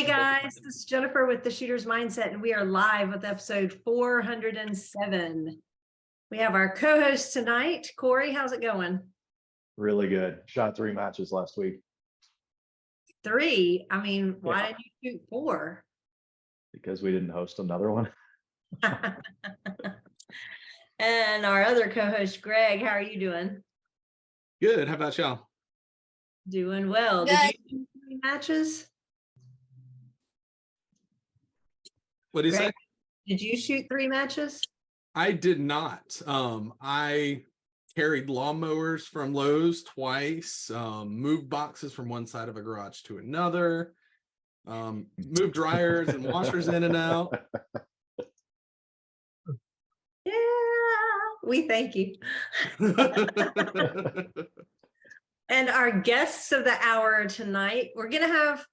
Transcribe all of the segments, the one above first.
Hey guys, this is Jennifer with the Shooter's Mindset, and we are live with episode 407. We have our co-host tonight. Corey, how's it going? Really good. Shot 3 matches last week. 3? I mean, why didn't you shoot 4? Because we didn't host another one. And our other co-host, Greg, how are you doing? Good. How about y'all? Doing well. Good. Did you shoot 3 matches? What do you say? Greg, did you shoot 3 matches? I did not. I carried lawnmowers from Lowe's twice, moved boxes from one side of a garage to another, moved dryers and washers in and out. Yeah, we thank you. And our guests of the hour tonight, we're going to have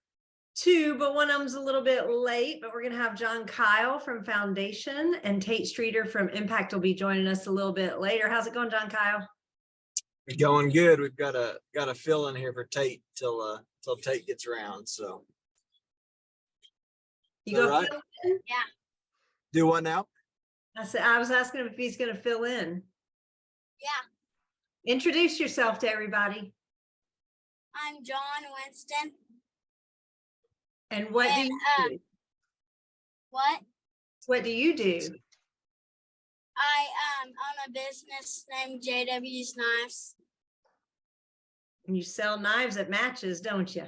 2, but one of them's a little bit late, but we're going to have John Kyle from Foundation and Tate Streater from Impact will be joining us a little bit later. How's it going, John Kyle? Going good. We've got a fill in here for Tate till Tate gets around. So You go right? fill in? Yeah. Do what now? I was asking him if he's going to fill in. Yeah. Introduce yourself to everybody. I'm John Winston. And what do And, you do? What do you do? I own a business named JW's Knives. You sell knives at matches, don't you?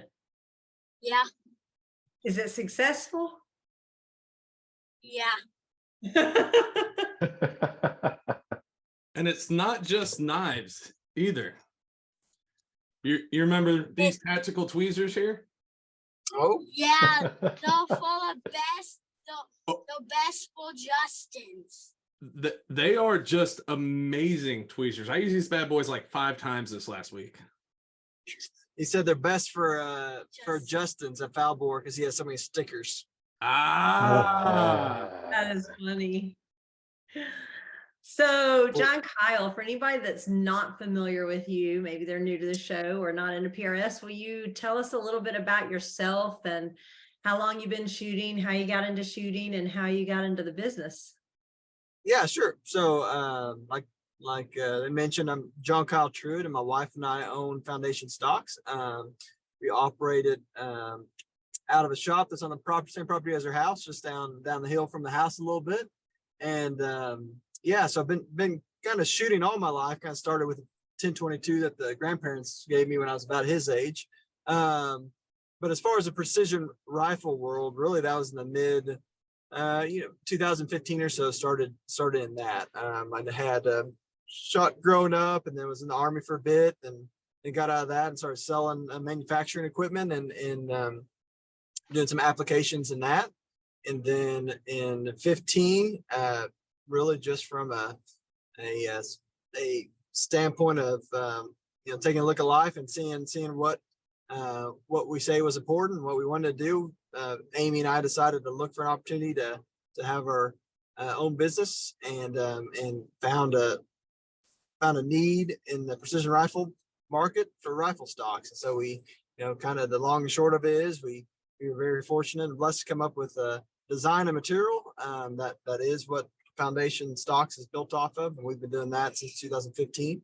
Yeah. Is it successful? Yeah. And it's not just knives either. You remember these tactical tweezers here? Oh, Yeah. The full of best, the best full Justins. They are just amazing tweezers. I used these bad boys like 5 times this last week. he said they're best for Justin's at foul bore because he has so many stickers. That is funny. So, John Kyle, for anybody that's not familiar with you, maybe they're new to the show or not into PRS, will you tell us a little bit about yourself and how long you've been shooting, how you got into shooting, and how you got into the business? Yeah, sure. So like they mentioned, I'm John Kyle-Truitt, and my wife and I own Foundation Stocks. We operated out of a shop that's on the same property as our house, just down the hill from the house a little bit. And yeah, so I've been kind of shooting all my life. Kind of started with a 1022 that the grandparents gave me when I was about his age. But as far as the precision rifle world, really that was in the mid 2015 or so. Started in that. I had shot growing up, and then was in the Army for a bit, and got out of that and started selling manufacturing equipment and doing some applications in that. And then in 15, really just from a standpoint of taking a look at life and seeing what we say was important, what we wanted to do. Amy and I decided to look for an opportunity to have our own business, and found a need in the precision rifle market for rifle stocks. And so we, kind of the long and short of it is we were very fortunate and blessed to come up with a design and material that is what Foundation Stocks is built off of, and we've been doing that since 2015,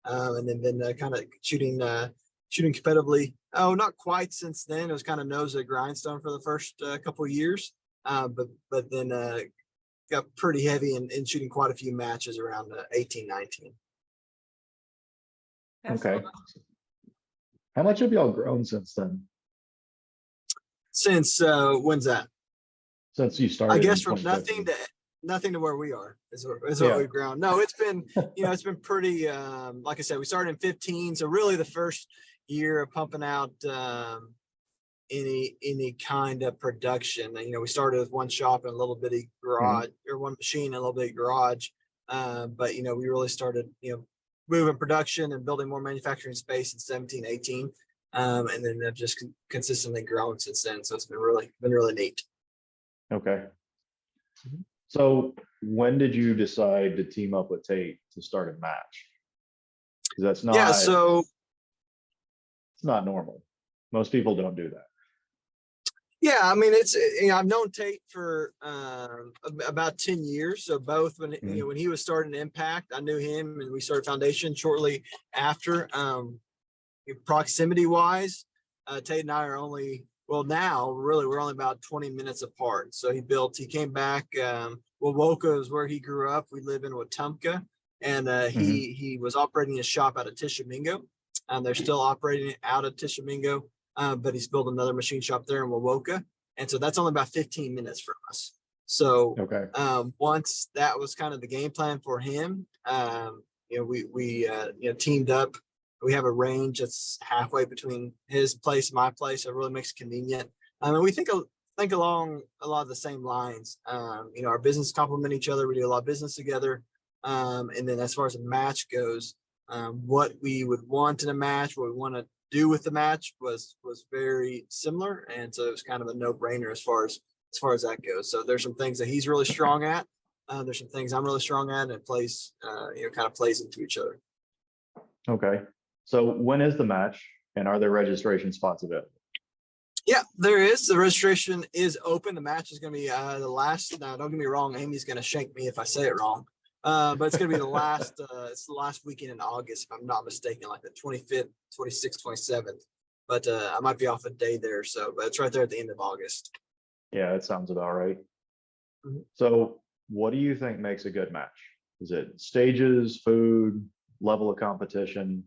and then been kind of shooting competitively. Oh, not quite since then. It was kind of nose at grindstone for the first couple of years, but then got pretty heavy in shooting quite a few matches around 18, 19. Okay. How much have y'all grown since then? Since when's that? Since you started? I guess in from 2015. nothing to where we are is what we've grown. No, it's been it's been pretty. Like I said, we started in 15, so really the first year of pumping out any kind of production. We started with one shop and a little bitty garage, or one machine and a little bitty garage. But we really started moving production and building more manufacturing space in 17, 18, and then they've just consistently grown since then. So it's been really neat. Okay. So when did you decide to team up with Tate to start a match? Because that's not. Yeah. So it's not normal. Most people don't do that. Yeah, I mean, it's, I've known Tate for about 10 years. So both when, when he was starting Impact, I knew him and we started Foundation shortly after. Proximity wise, Tate and I are only, well, now really we're only about 20 minutes apart. So he came back. Wowoka is where he grew up. We live in Wetumpka, and he was operating his shop out of Tishomingo. They're still operating it out of Tishomingo, but he's built another machine shop there in Wowoka. And so that's only about 15 minutes from us. So once that was kind of the game plan for him, we teamed up. We have a range that's halfway between his place and my place. So it really makes it convenient. And we think along a lot of the same lines. Our business complement each other. We do a lot of business together. And then as far as a match goes, what we would want in a match, what we want to do with the match was very similar. And so it was kind of a no-brainer as far as that goes. So there's some things that he's really strong at. There's some things I'm really strong at, and it plays, kind of plays into each other. Okay. So when is the match, and are there registration spots available? Yeah, there is. The registration is open. The match is going to be the last. Now, don't get me wrong. Amy's going to shank me if I say it wrong. But it's going to be the last. It's the last weekend in August, if I'm not mistaken, like the 25th, 26th, 27th. But I might be off a day there. So, but it's right there at the end of August. Yeah, that sounds about right. So, what do you think makes a good match? Is it stages, food, level of competition?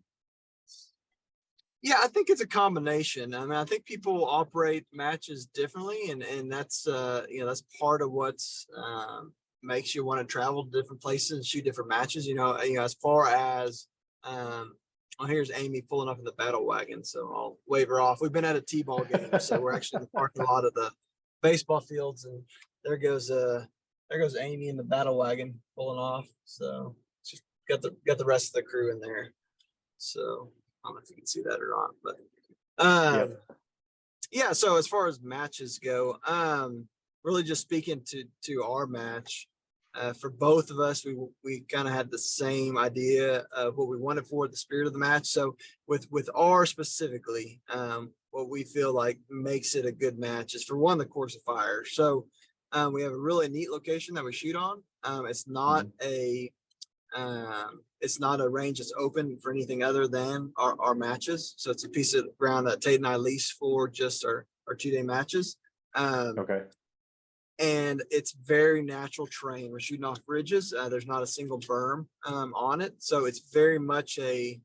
Yeah, I think it's a combination. I mean, I think people operate matches differently, and that's that's part of what's makes you want to travel to different places and shoot different matches. As far as here's Amy pulling up in the battle wagon, so I'll wave her off. We've been at a T-ball game, so we're actually in the parking lot of the baseball fields, and there goes Amy in the battle wagon pulling off. So she's got the rest of the crew in there. So I don't know if you can see that or not, but yeah. So as far as matches go, really just speaking to our match, for both of us, we kind of had the same idea of what we wanted for the spirit of the match. So with ours specifically, what we feel like makes it a good match is, for one, the course of fire. So we have a really neat location that we shoot on. It's not a range that's open for anything other than our matches. So it's a piece of ground that Tate and I lease for just our 2-day matches. And it's very natural terrain. We're shooting off ridges. There's not a single berm on it. So it's very much a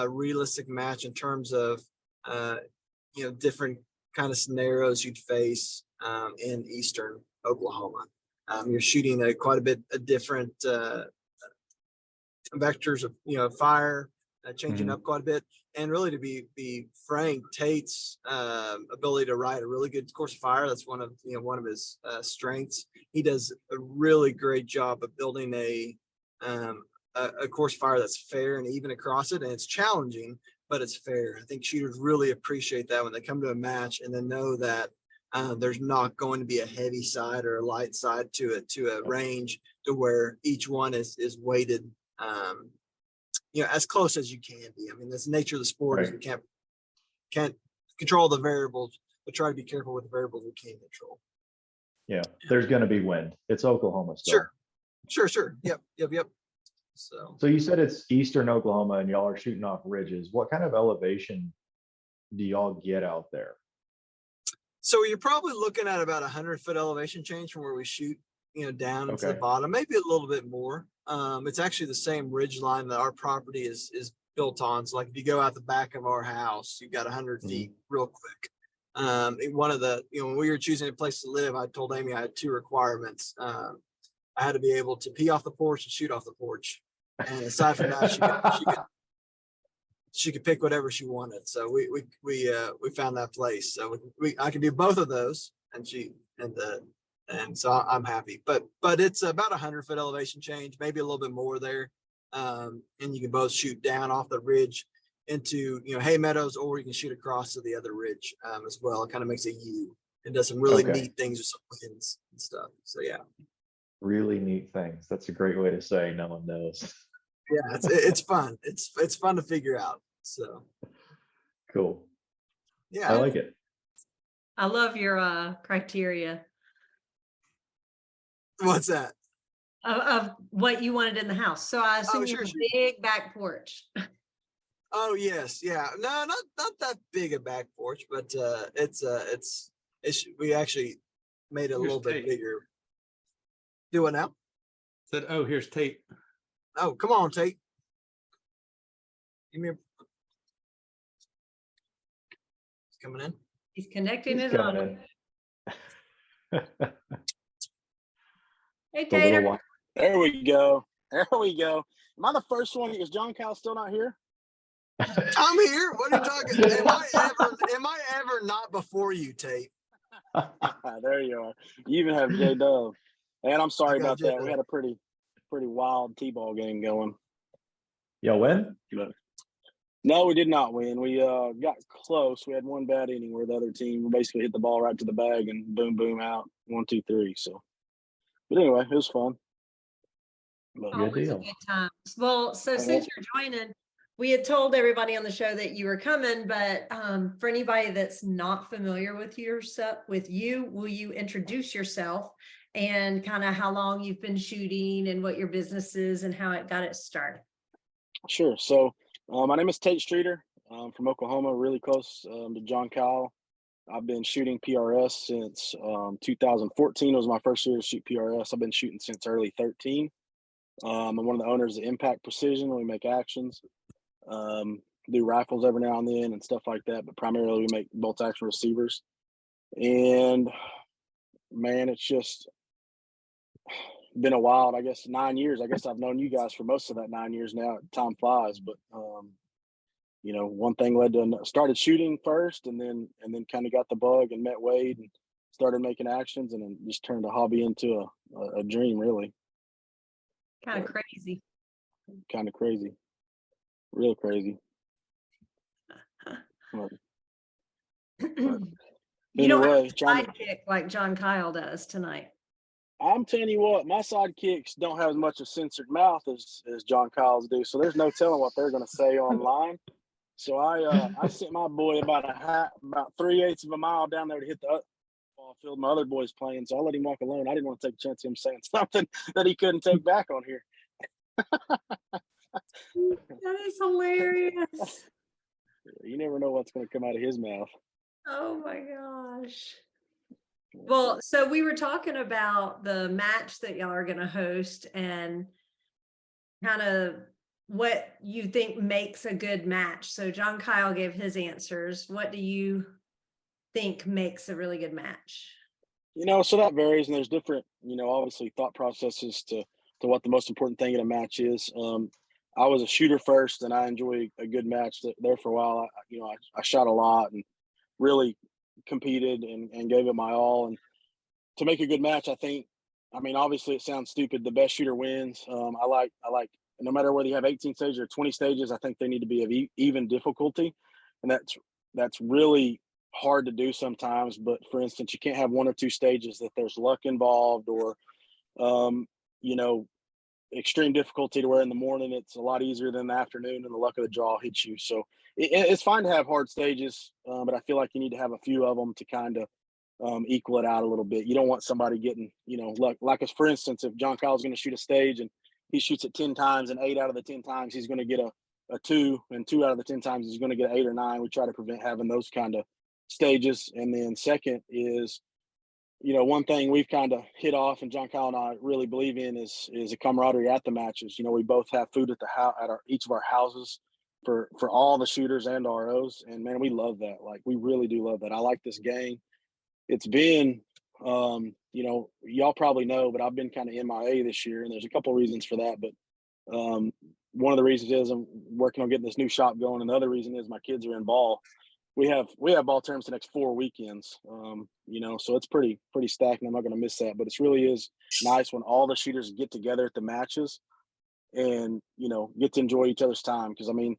realistic match in terms of, different kind of scenarios you'd face in eastern Oklahoma. You're shooting quite a bit of different vectors of fire, changing up quite a bit. And really, to be frank, Tate's ability to ride a really good course of fire, that's one of his strengths. He does a really great job of building a course of fire that's fair and even across it, and it's challenging, but it's fair. I think shooters really appreciate that when they come to a match and then know that there's not going to be a heavy side or a light side to a range to where each one is weighted as close as you can be. I mean, that's the nature of the sport. Is we can't control the variables, but try to be careful with the variables we can control. Yeah, there's going to be wind. It's Oklahoma still. Sure. Yep. So you said it's eastern Oklahoma and y'all are shooting off ridges. What kind of elevation do y'all get out there? So you're probably looking at about 100-foot elevation change from where we shoot, down to the bottom, maybe a little bit more. It's actually the same ridge line that our property is built on. So like if you go out the back of our house, you've got 100 feet real quick. One of the, when we were choosing a place to live, I told Amy I had 2 requirements. I had to be able to pee off the porch and shoot off the porch. And aside from that, she could pick whatever she wanted. So we found that place. So I can do both of those, and so I'm happy. But it's about 100-foot elevation change, maybe a little bit more there. And you can both shoot down off the ridge into hay meadows, or you can shoot across to the other ridge as well. It kind of makes a U and does some really neat things with some winds and stuff. So yeah. Really neat things. That's a great way to say no one knows. Yeah, it's fun. It's fun to figure out. So cool. Yeah, I like it. I love your criteria What's that? of what you wanted in the house. So I assume you sure, have sure. a big back porch. Oh yes, yeah. No, not that big a back porch, but it's we actually made it a Here's little bit Tate. bigger. Do it now? Said, oh, here's Tate. Oh, come on, Tate. Give me a. It's coming in. He's connecting He's it coming on. in. Hey, The little Tater. one. There we go. There we go. Am I the first one? Is John Kyle still not here? I'm here. What are you talking? Am I ever not before you, Tate? There you are. You even have J Dub. And I'm sorry I got about that. J-Dub. We had a pretty wild T-ball game going. Y'all win? No, we did not win. We got close. We had one bad inning where the other team basically hit the ball right to the bag and boom, boom, out. 1, 2, 3. So, but anyway, it was fun. But, Good Always a deal. good time. Well, so since you're joining, we had told everybody on the show that you were coming, but for anybody that's not familiar with will you introduce yourself and kind of how long you've been shooting and what your business is and how it got it started? Sure. So my name is Tate Streater. I'm from Oklahoma, really close to John Kyle. I've been shooting PRS since 2014 was my first year to shoot PRS. I've been shooting since early 13. I'm one of the owners of Impact Precision. We make actions, do rifles every now and then and stuff like that, but primarily we make bolt action receivers. And man, it's just been a while. I guess 9 years. I guess I've known you guys for most of that 9 years now. Time flies, but you know, one thing led to another. Started shooting first, and then kind of got the bug and met Wade and started making actions, and then just turned a hobby into a dream. Really, Kind of crazy. kind of crazy, real crazy. But You don't have anyway, a trying to. sidekick like John Kyle does tonight. I'm telling you what, my sidekicks don't have as much of censored mouth as John Kyle's do, so there's no telling what they're going to say online. So I sent my boy about 3/8 of a mile down there to hit the ball field. My other boy's playing, so I let him walk alone. I didn't want to take a chance of him saying something that he couldn't take back on here. That is hilarious. You never know what's going to come out of his mouth. Oh my gosh. Well, so we were talking about the match that y'all are going to host and kind of what you think makes a good match. So John Kyle gave his answers. What do you think makes a really good match? You know, so that varies, and there's different, you know, obviously thought processes to what the most important thing in a match is. I was a shooter first, and I enjoy a good match there for a while. I shot a lot and really competed and gave it my all. And to make a good match, I mean, obviously it sounds stupid. The best shooter wins. I like no matter whether you have 18 stages or 20 stages, I think they need to be of even difficulty. And that's really hard to do sometimes. But for instance, you can't have 1 or 2 stages that there's luck involved or, you know, extreme difficulty to where in the morning it's a lot easier than the afternoon and the luck of the draw hits you. So it's fine to have hard stages, but I feel like you need to have a few of them to kind of equal it out a little bit. You don't want somebody getting, you know, like for instance, if John Kyle's going to shoot a stage and he shoots it 10 times and 8 out of the 10 times he's going to get a 2, and 2 out of the 10 times he's going to get an 8 or 9. We try to prevent having those kind of stages. And then second is, you know, one thing we've kind of hit off and John Kyle and I really believe in is a camaraderie at the matches. You know, we both have food at the house at each of our houses for all the shooters and ROs. And man, we love that. Like, we really do love that. I like this gang. It's been, you know, y'all probably know, but I've been kind of MIA this year, and there's a couple of reasons for that. But one of the reasons is I'm working on getting this new shop going. And the other reason is my kids are in ball. We have ball terms the next 4 weekends, you know, so it's pretty stacked, and I'm not going to miss that. But it really is nice when all the shooters get together at the matches and, you know, get to enjoy each other's time. Because, I mean,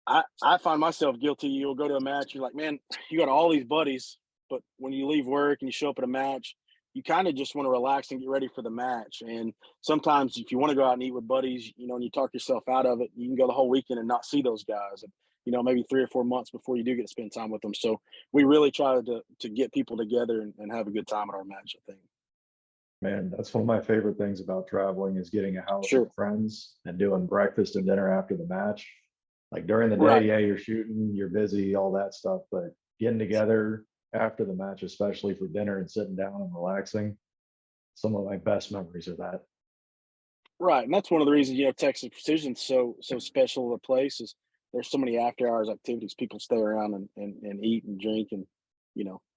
I find myself guilty. You'll go to a match, you're like, man, you got all these buddies, but when you leave work and you show up at a match, you kind of just want to relax and get ready for the match. And sometimes if you want to go out and eat with buddies, you know, and you talk yourself out of it, you can go the whole weekend and not see those guys. maybe 3 or 4 months before you do get to spend time with them. So we really try to get people together and have a good time at our match, I think. Man, that's one of my favorite things about traveling is getting a house Sure. with friends and doing breakfast and dinner after the match. Like during the day, Right. yeah, you're shooting, you're busy, all that stuff, but getting together after the match, especially for dinner and sitting down and relaxing, some of my best memories are that. Right, and that's one of the reasons Texas Precision's so special of a place is there's so many after hours activities. People stay around and eat and drink and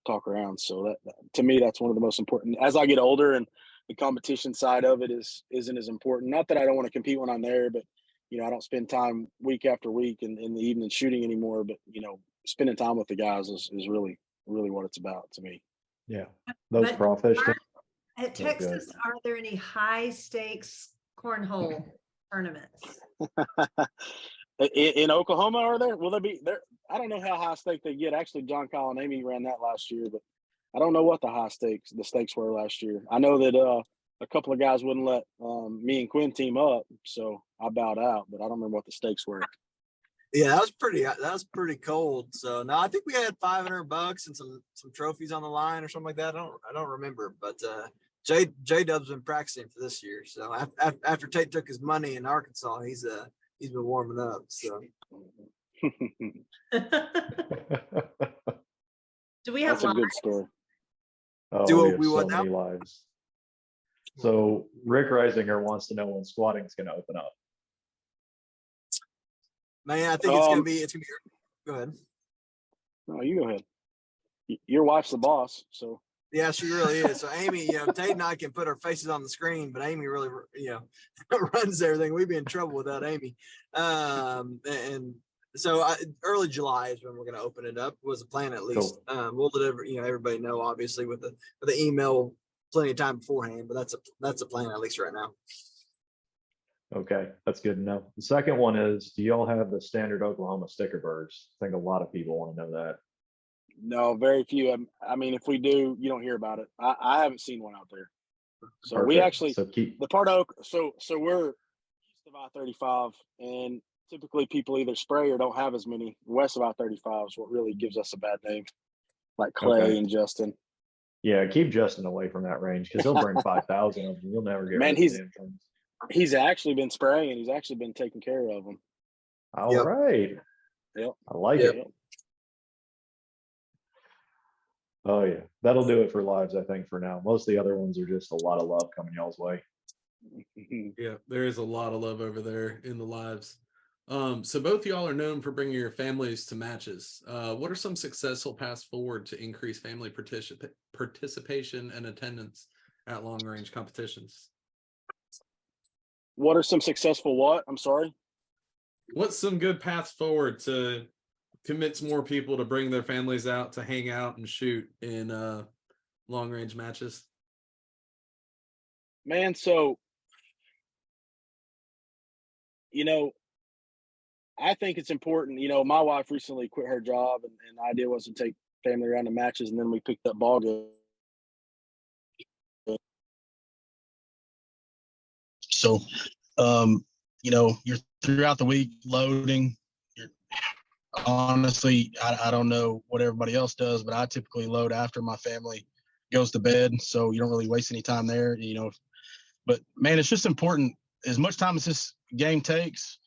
talk around. So that to me that's one of the most important. As I get older and the competition side of it isn't as important. Not that I don't want to compete when I'm there, but I don't spend time week after week in the evening shooting anymore. But spending time with the guys is really what it's about to me. Yeah, those But crawfish. At They're good. Texas, are there any high stakes cornhole tournaments? In Oklahoma, are there? Will there be there? I don't know how high stake they get. Actually, John, Kyle, and Amy ran that last year, but I don't know what the stakes were last year. I know that a couple of guys wouldn't let me and Quinn team up, so I bowed out. But I don't remember what the stakes were. Yeah, that was pretty cold. So no, I think we had $500 and some trophies on the line or something like that. I don't remember, but J Dub's been practicing for this year. So after Tate took his money in Arkansas, he's been warming up. So Do we have That's a good live? story. Oh, Do we have we so what now? many lives. So Rick Reisinger wants to know when squatting is going to open up. man, I think it's gonna be. Go ahead. No, you go ahead. Your wife's the boss, so. Yeah, she really is. So Amy, Tate and I can put our faces on the screen, but Amy really, runs everything. We'd be in trouble without Amy. And so early July is when we're going to open it up. Was the plan at least. Cool. We'll let everybody know, obviously, with the email plenty of time beforehand. But that's a plan at least right now. Okay, that's good to know. The second one is, do y'all have the standard Oklahoma sticker birds? I think a lot of people want to know that. No, very few. I mean, if we do, you don't hear about it. I haven't seen one out there. So we Perfect. actually, So keep, the part of so we're east of I-35, and typically people either spray or don't have as many. West of I-35 is what really gives us a bad name, like Clay Okay. and Justin. yeah, keep Justin away from that range because he'll bring 5,000 of them. You'll never get Man, rid of the damn things. he's actually been spraying. He's actually been taking care of them. All Yep. right. Yep. I like Yep. it. Oh yeah, that'll do it for lives, I think, for now. Most of the other ones are just a lot of love coming y'all's way. Yeah, there is a lot of love over there in the lives. So both y'all are known for bringing your families to matches. What are some successful paths forward to increase family participation and attendance at long range competitions? What are some successful what? I'm sorry. What's some good paths forward to convince more people to bring their families out to hang out and shoot in long range matches? Man, so I think it's important. My wife recently quit her job, and the idea was to take family around to matches, and then we picked up ball game. So, you're throughout the week loading. Honestly, I don't know what everybody else does, but I typically load after my family goes to bed, so you don't really waste any time there. But man, it's just important. As much time as this game takes,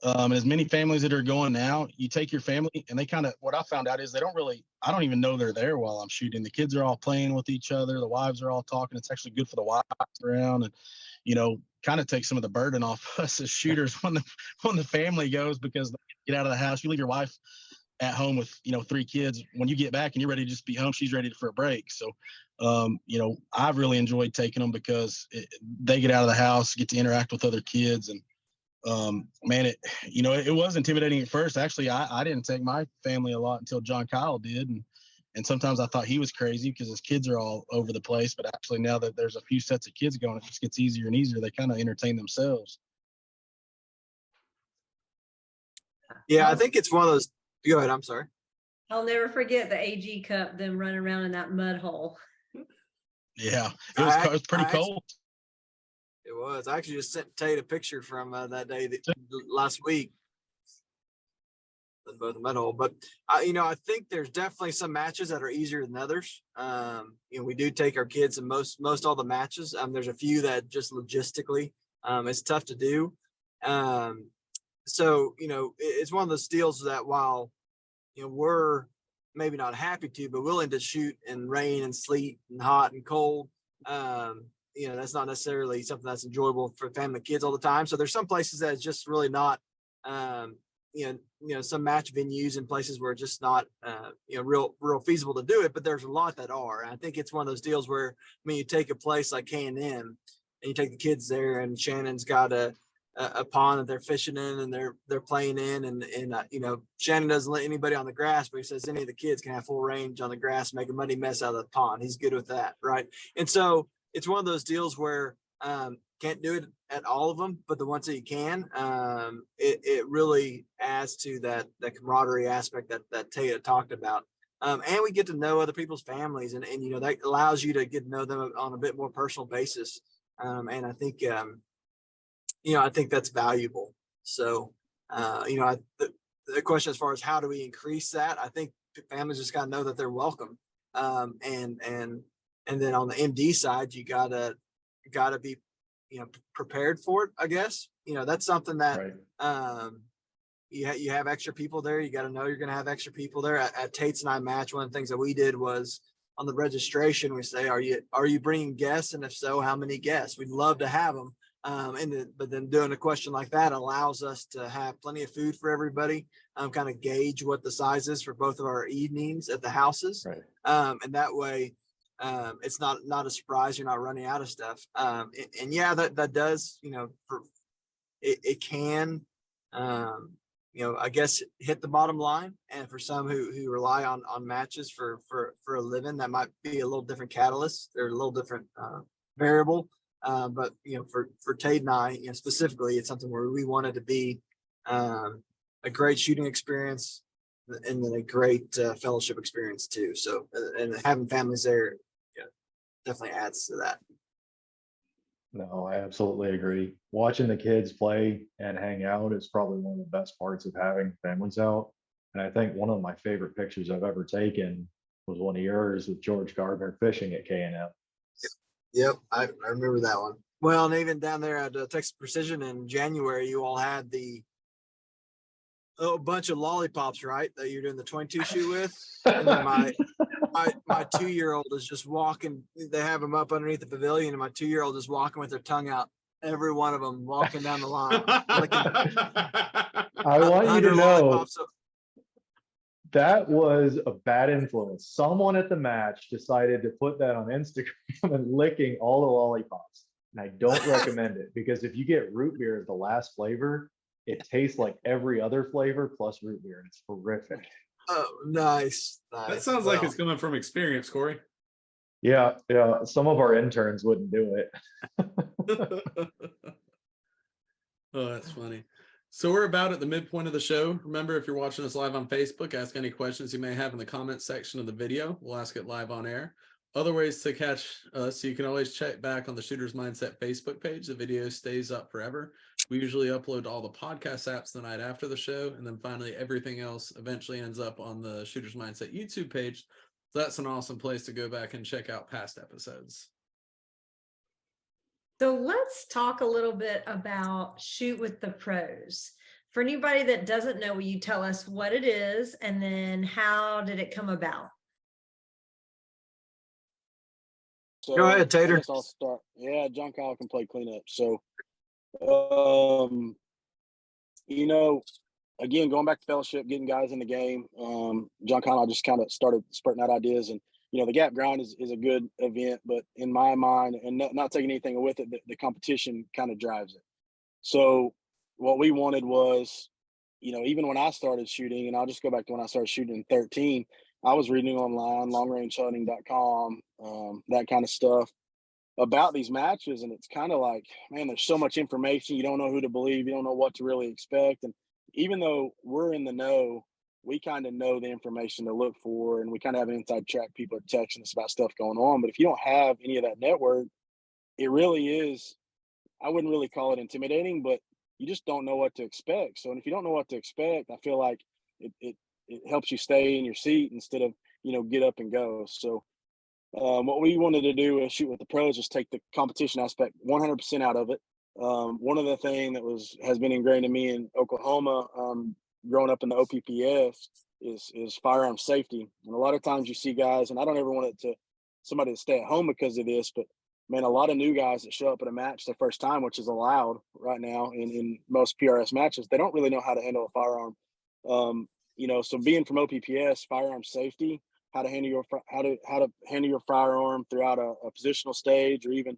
as many families that are going now, you take your family, and they what I found out is I don't even know they're there while I'm shooting. The kids are all playing with each other. The wives are all talking. It's actually good for the wives around, and kind of takes some of the burden off us as shooters when the family goes, because they get out of the house. You leave your wife at home with 3 kids. When you get back and you're ready to just be home, she's ready for a break. So I've really enjoyed taking them because they get out of the house, get to interact with other kids, and man, it was intimidating at first. Actually, I didn't take my family a lot until John Kyle did, and sometimes I thought he was crazy because his kids are all over the place. But actually, now that there's a few sets of kids going, it just gets easier and easier. They kind of entertain themselves. Yeah, I think it's one of those. Go ahead. I'm sorry. I'll never forget the AG Cup, them running around in that mud hole. Yeah, it was pretty cold. It was. I actually just sent Tate a picture from that day last week. both the mud hole. But I think there's definitely some matches that are easier than others. We do take our kids in most all the matches. There's a few that just logistically, it's tough to do. So it's one of those deals that while we're maybe not happy to, but willing to shoot in rain and sleet and hot and cold. That's not necessarily something that's enjoyable for family and kids all the time. So there's some places that it's just really not, some match venues and places where it's just not, real feasible to do it. But there's a lot that are. And I think it's one of those deals where, you take a place like K&M and you take the kids there, and Shannon's got a pond that they're fishing in and they're playing in, and Shannon doesn't let anybody on the grass, but he says any of the kids can have full range on the grass, make a muddy mess out of the pond. He's good with that, right? And so it's one of those deals where can't do it at all of them, but the ones that you can, it really adds to that camaraderie aspect that Tate talked about. And we get to know other people's families, and that allows you to get to know them on a bit more personal basis. And I think I think that's valuable. So, the question as far as how do we increase that, I think families just got to know that they're welcome. And then on the MD side, you gotta be, prepared for it, I guess. That's something that, Right. you have extra people there. You got to know you're going to have extra people there. At Tate's and I match, one of the things that we did was on the registration, we say, are you bringing guests? And if so, how many guests? We'd love to have them. But then doing a question like that allows us to have plenty of food for everybody, kind of gauge what the size is for both of our evenings at the houses. Right. And that way, it's not a surprise. You're not running out of stuff. And yeah, that does, it can, I guess hit the bottom line. And for some who rely on matches for a living, that might be a little different catalyst. They're a little different variable. But for Tate and I, specifically, it's something where we wanted to be a great shooting experience and then a great fellowship experience too. So, and having families there, definitely adds to that. No, I absolutely agree. Watching the kids play and hang out is probably one of the best parts of having families out. And I think one of my favorite pictures I've ever taken was one of yours with George Gardner fishing at K&M. Yep, I remember that one. Well, and even down there at Texas Precision in January, you all had a bunch of lollipops, right? That you're doing the 22 shoot with. And then my 2-year-old is just walking. They have them up underneath the pavilion, and my 2-year-old is walking with their tongue out. Every one of them walking down the line. I want you to know that was a bad influence. Someone at the match decided to put that on Instagram and licking all the lollipops. And I don't recommend it, because if you get root beer as the last flavor, it tastes like every other flavor plus root beer, and it's horrific. Oh, nice. That sounds like it's coming from experience, Corey. Yeah. Some of our interns wouldn't do it. Oh, that's funny. So we're about at the midpoint of the show. Remember, if you're watching us live on Facebook, ask any questions you may have in the comment section of the video. We'll ask it live on air. Other ways to catch us, you can always check back on the Shooter's Mindset Facebook page. The video stays up forever. We usually upload to all the podcast apps the night after the show. And then finally, everything else eventually ends up on the Shooter's Mindset YouTube page. So that's an awesome place to go back and check out past episodes. So let's talk a little bit about Shoot with the Pros. For anybody that doesn't know, will you tell us what it is and then how did it come about? So Go ahead, Tater. I guess I'll start. Yeah, John Kyle can play cleanup. So, again, going back to fellowship, getting guys in the game. John Kyle just kind of started spurting out ideas, and the gap grind is a good event, but in my mind, and not taking anything with it, the competition kind of drives it. So what we wanted was, even when I started shooting, and I'll just go back to when I started shooting in 13, I was reading online, longrangehunting.com, that kind of stuff about these matches. And it's kind of like, man, there's so much information. You don't know who to believe. You don't know what to really expect. And even though we're in the know, we kind of know the information to look for, and we kind of have an inside track. People are texting us about stuff going on. But if you don't have any of that network, it really is, I wouldn't really call it intimidating, but you just don't know what to expect. So, and if you don't know what to expect, I feel like it helps you stay in your seat instead of, get up and go. So what we wanted to do is shoot with the pros, just take the competition aspect 100% out of it. One of the thing that has been ingrained in me in Oklahoma, growing up in the OPPF, is firearm safety. And a lot of times you see guys, and I don't ever want it to somebody to stay at home because of this, but man, a lot of new guys that show up at a match their first time, which is allowed right now in most PRS matches, they don't really know how to handle a firearm. So being from OPPS, firearm safety, how to handle your firearm throughout a positional stage or even,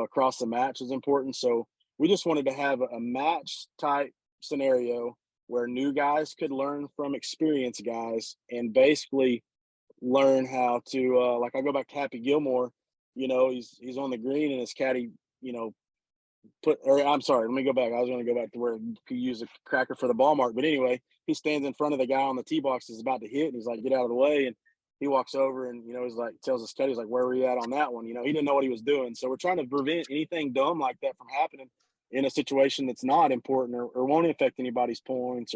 across the match is important. So we just wanted to have a match type scenario where new guys could learn from experienced guys and basically learn how to, like I go back to Happy Gilmore, he's on the green and his caddy, I'm sorry, let me go back. I was going to go back to where he could use a cracker for the ball mark. But anyway, he stands in front of the guy on the tee box is about to hit and he's like, get out of the way. And he walks over and, he's like, tells his caddy, he's like, where were you at on that one? He didn't know what he was doing. So we're trying to prevent anything dumb like that from happening in a situation that's not important or won't affect anybody's points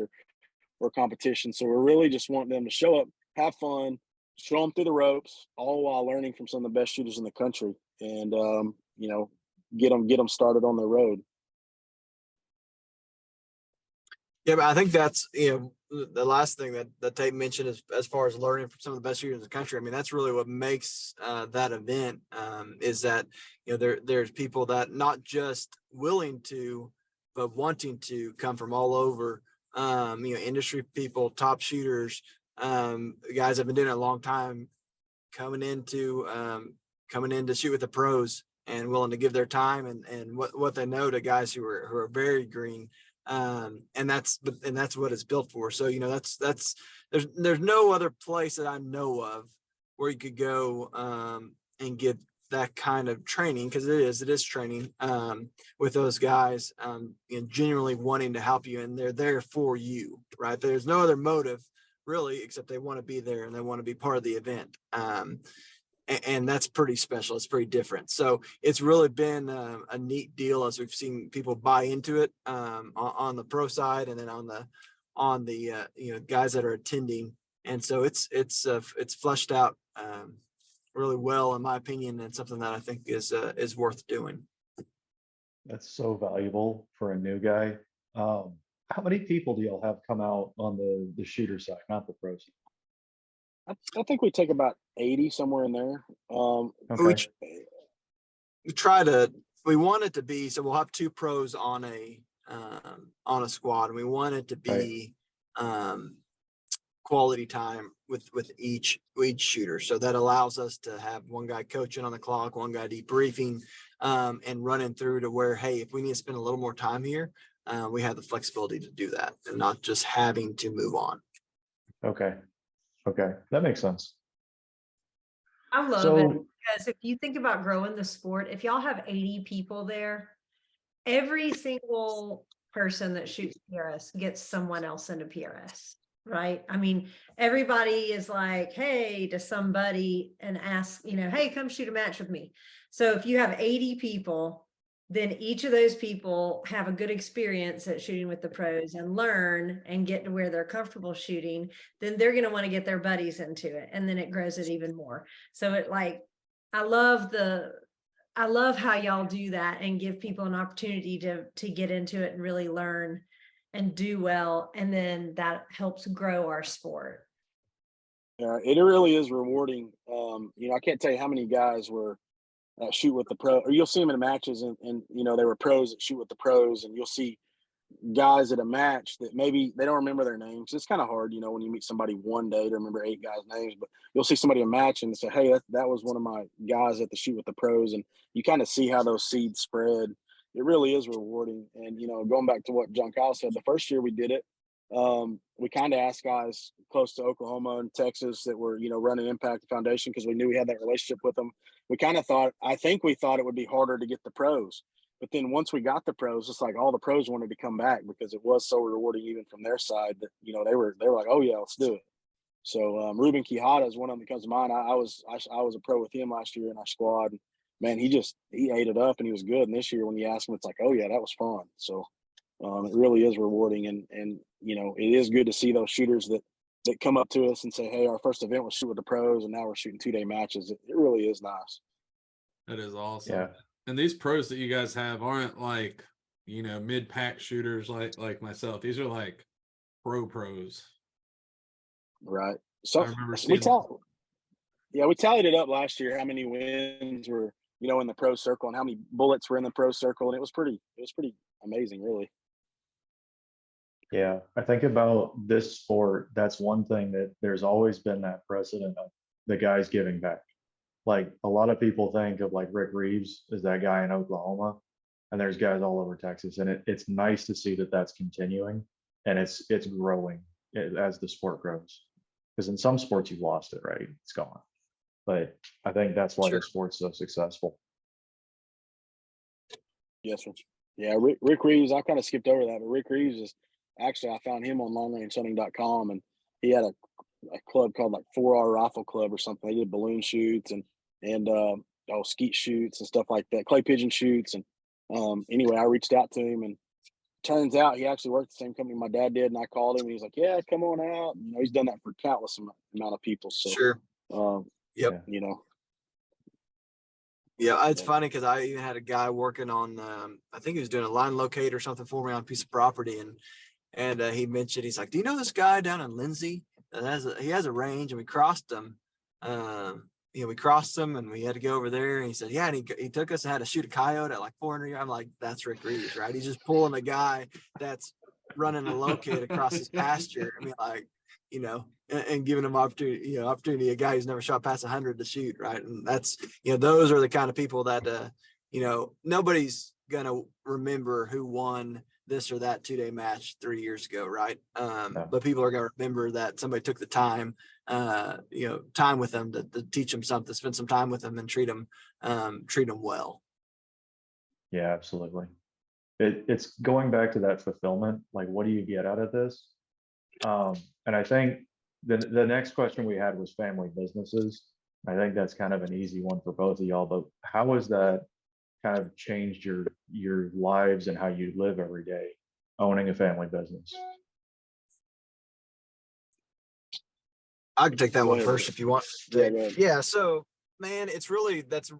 or competition. So we're really just wanting them to show up, have fun, show them through the ropes, all while learning from some of the best shooters in the country, and get them started on their road. Yeah, but I think that's the last thing that Tate mentioned as far as learning from some of the best shooters in the country. I mean, that's really what makes that event is that there's people that not just willing to, but wanting to come from all over. Industry people, top shooters, guys have been doing it a long time, coming in to shoot with the pros and willing to give their time and what they know to guys who are very green. And that's what it's built for. So, there's no other place that I know of where you could go and get that kind of training, because it is training with those guys genuinely wanting to help you, and they're there for you, right? There's no other motive really except they want to be there and they want to be part of the event. And that's pretty special. It's pretty different. So it's really been a neat deal as we've seen people buy into it on the pro side, and then on the guys that are attending. And so it's fleshed out really well, in my opinion, and something that I think is worth doing. That's so valuable for a new guy. How many people do y'all have come out on the shooter side, not the pro side? I think we take about 80, somewhere in there. Okay. We want it to be, so we'll have 2 pros on a squad, and we want it to be quality time with each shooter. So that allows us to have one guy coaching on the clock, one guy debriefing, and running through to where, hey, if we need to spend a little more time here, we have the flexibility to do that and not just having to move on. Okay, that makes sense. I love it, because if you think about growing the sport, if y'all have 80 people there, every single person that shoots PRS gets someone else into PRS, right? I mean, everybody is like, hey, to somebody and ask, hey, come shoot a match with me. So if you have 80 people, then each of those people have a good experience at shooting with the pros and learn and get to where they're comfortable shooting, then they're going to want to get their buddies into it. And then it grows it even more. So I love how y'all do that and give people an opportunity to get into it and really learn and do well. And then that helps grow our sport. Yeah, it really is rewarding. I can't tell you how many guys were shoot with the pro, or you'll see them in matches and they were pros that shoot with the pros, and you'll see guys at a match that maybe they don't remember their names. It's kind of hard, when you meet somebody one day to remember 8 guys' names, but you'll see somebody in a match and say, hey, that was one of my guys at the shoot with the pros, and you kind of see how those seeds spread. It really is rewarding. And going back to what John Kyle said, the first year we did it, we kind of asked guys close to Oklahoma and Texas that were, running Impact Foundation, because we knew we had that relationship with them. We kind of thought it would be harder to get the pros. But then once we got the pros, it's like all the pros wanted to come back because it was so rewarding even from their side that, they were like, oh yeah, let's do it. So Ruben Quijada is one of them that comes to mind. I was a pro with him last year in our squad. Man, he ate it up and he was good. And this year when you ask him, it's like, oh yeah, that was fun. So It really is rewarding, and you know, it is good to see those shooters that come up to us and say, "Hey, our first event was shoot with the pros, and now we're shooting 2-day matches." It really is nice. That is awesome. Yeah. And these pros that you guys have aren't like, you know, mid-pack shooters like myself. These are like pros. Right. I So remember we seeing we tallied it up last year, how many wins were, you know, in the pro circle and how many bullets were in the pro circle, and it was pretty amazing, really. Yeah, I think about this sport, that's one thing that there's always been that precedent of the guys giving back. Like a lot of people think of like Rick Reeves as that guy in Oklahoma, and there's guys all over Texas, and it's nice to see that that's continuing and it's growing as the sport grows. Because in some sports you've lost it, right? It's gone. But I think that's why Sure. the sport's so successful. Yes, sir. Yeah, Rick Reeves, I kind of skipped over that, but Rick Reeves is actually, I found him on longrangehunting.com, and he had a club called like 4R Rifle Club or something. They did balloon shoots and skeet shoots and stuff like that, clay pigeon shoots. And anyway, I reached out to him, and turns out he actually worked at the same company my dad did, and I called him, and he's like, "Yeah, come on out." And, you know, he's done that for countless amount of people. So, Sure. you know, Yeah, it's Yeah. funny because I even had a guy working on, I think he was doing a line locate or something for me on a piece of property, and he mentioned, he's like, "Do you know this guy down in Lindsay? And he has a range, and we crossed him. You know, we crossed him, and we had to go over there." And he said, "Yeah," and he took us and had to shoot a coyote at like 400 yards. I'm like, "That's Rick Reeves, right? He's just pulling a guy that's running a locate across his pasture." I mean, like, you know, and giving him opportunity, a guy who's never shot past 100 to shoot, right? And that's, you know, those are the kind of people that, you know, nobody's gonna remember who won this or that 2-day match 3 years ago, right? Yeah. But people are gonna remember that somebody took the time, you know, time with them to teach them something, spend some time with them, and treat them well. Yeah, absolutely. It's going back to that fulfillment. Like, what do you get out of this? And I think the next question we had was family businesses. I think that's kind of an easy one for both of y'all, but how has that kind of changed your lives and how you live every day, owning a family business? I can take that Go one ahead, first Rick. if you want. Yeah, go ahead. Yeah. So, man, it's really, that's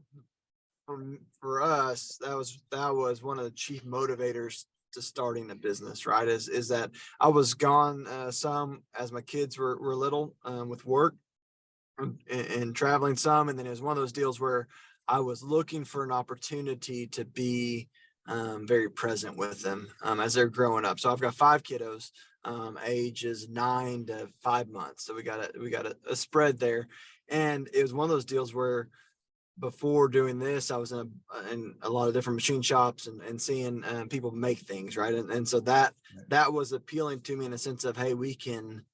for us. That was one of the chief motivators to starting a business, right? Is that I was gone some as my kids were little, with work and traveling some, and then it was one of those deals where I was looking for an opportunity to be very present with them as they're growing up. So I've got 5 kiddos, ages 9 to 5 months. So we got a spread there, and it was one of those deals where before doing this, I was in a lot of different machine shops and seeing people make things, right? And so that was appealing to me in a sense of, hey, we can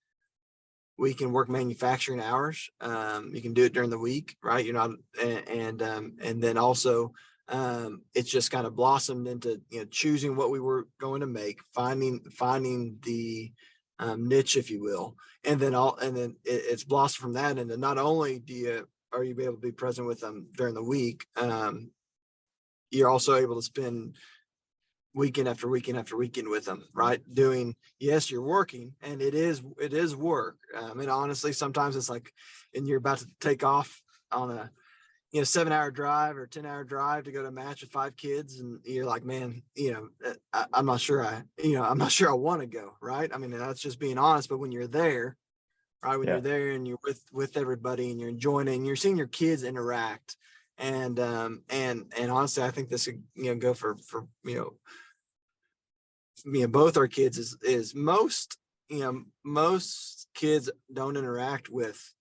work manufacturing hours. You can do it during the week, right? You're not, and then also it's just kind of blossomed into, you know, choosing what we were going to make, finding the niche, if you will, and then it's blossomed from that. And then not only are you able to be present with them during the week, you're also able to spend weekend after weekend after weekend with them, right? Yes, you're working, and it is work. And honestly, sometimes it's like, and you're about to take off on a 7-hour drive or 10-hour drive to go to a match with 5 kids, and you're like, man, I'm not sure I want to go, right? I mean, that's just being honest. But when you're there, right, when Yeah. you're there and you're with everybody and you're enjoying it and you're seeing your kids interact, and honestly, I think this could go for both our kids is most kids don't interact with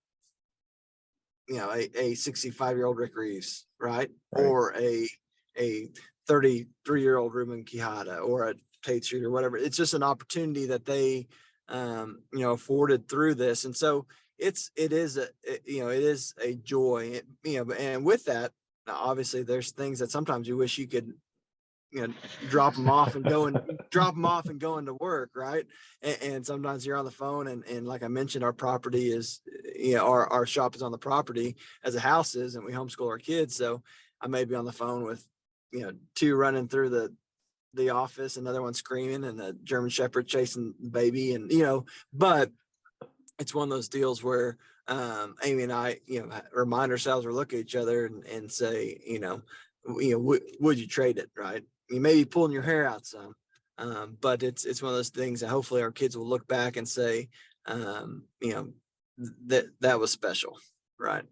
a 65-year-old Rick Reeves, right? Or a 33-year-old Ruben Quijada or a Tate Streater, whatever. It's just an opportunity that they afforded through this, and so it is a joy, and with that, obviously there's things that sometimes you wish you could drop them off and go into work, right? And sometimes you're on the phone, and like I mentioned, our property is, our shop is on the property as a house is, and we homeschool our kids. So I may be on the phone with, 2 running through the The Office, another one screaming, and a German Shepherd chasing the baby, and but it's one of those deals where Amy and I, remind ourselves or look at each other and say, would you trade it, right? You may be pulling your hair out some, but it's one of those things that hopefully our kids will look back and say, that was special, right?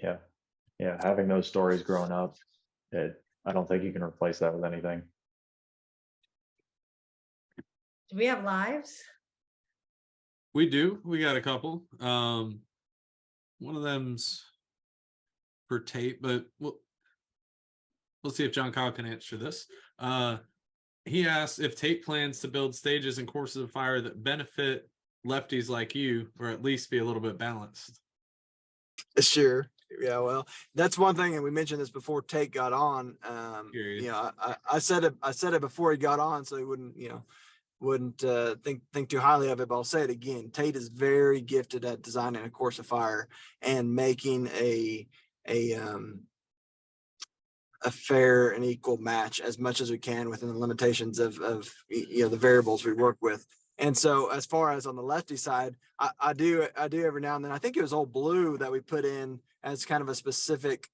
Yeah. Yeah. Having those stories growing up, I don't think you can replace that with anything. Do we have lives? We do. We got a couple. One of them's for Tate, but we'll see if John Kyle can answer this. He asked if Tate plans to build stages and courses of fire that benefit lefties like you, or at least be a little bit balanced. Sure. Yeah, well, that's one thing, and we mentioned this before Tate got on. I said it before he got on, so he wouldn't think too highly of it. But I'll say it again: Tate is very gifted at designing a course of fire and making a fair and equal match as much as we can within the limitations of the variables we work with. And so as far as on the lefty side, I do every now and then. I think it was Old Blue that we put in as kind of a specific,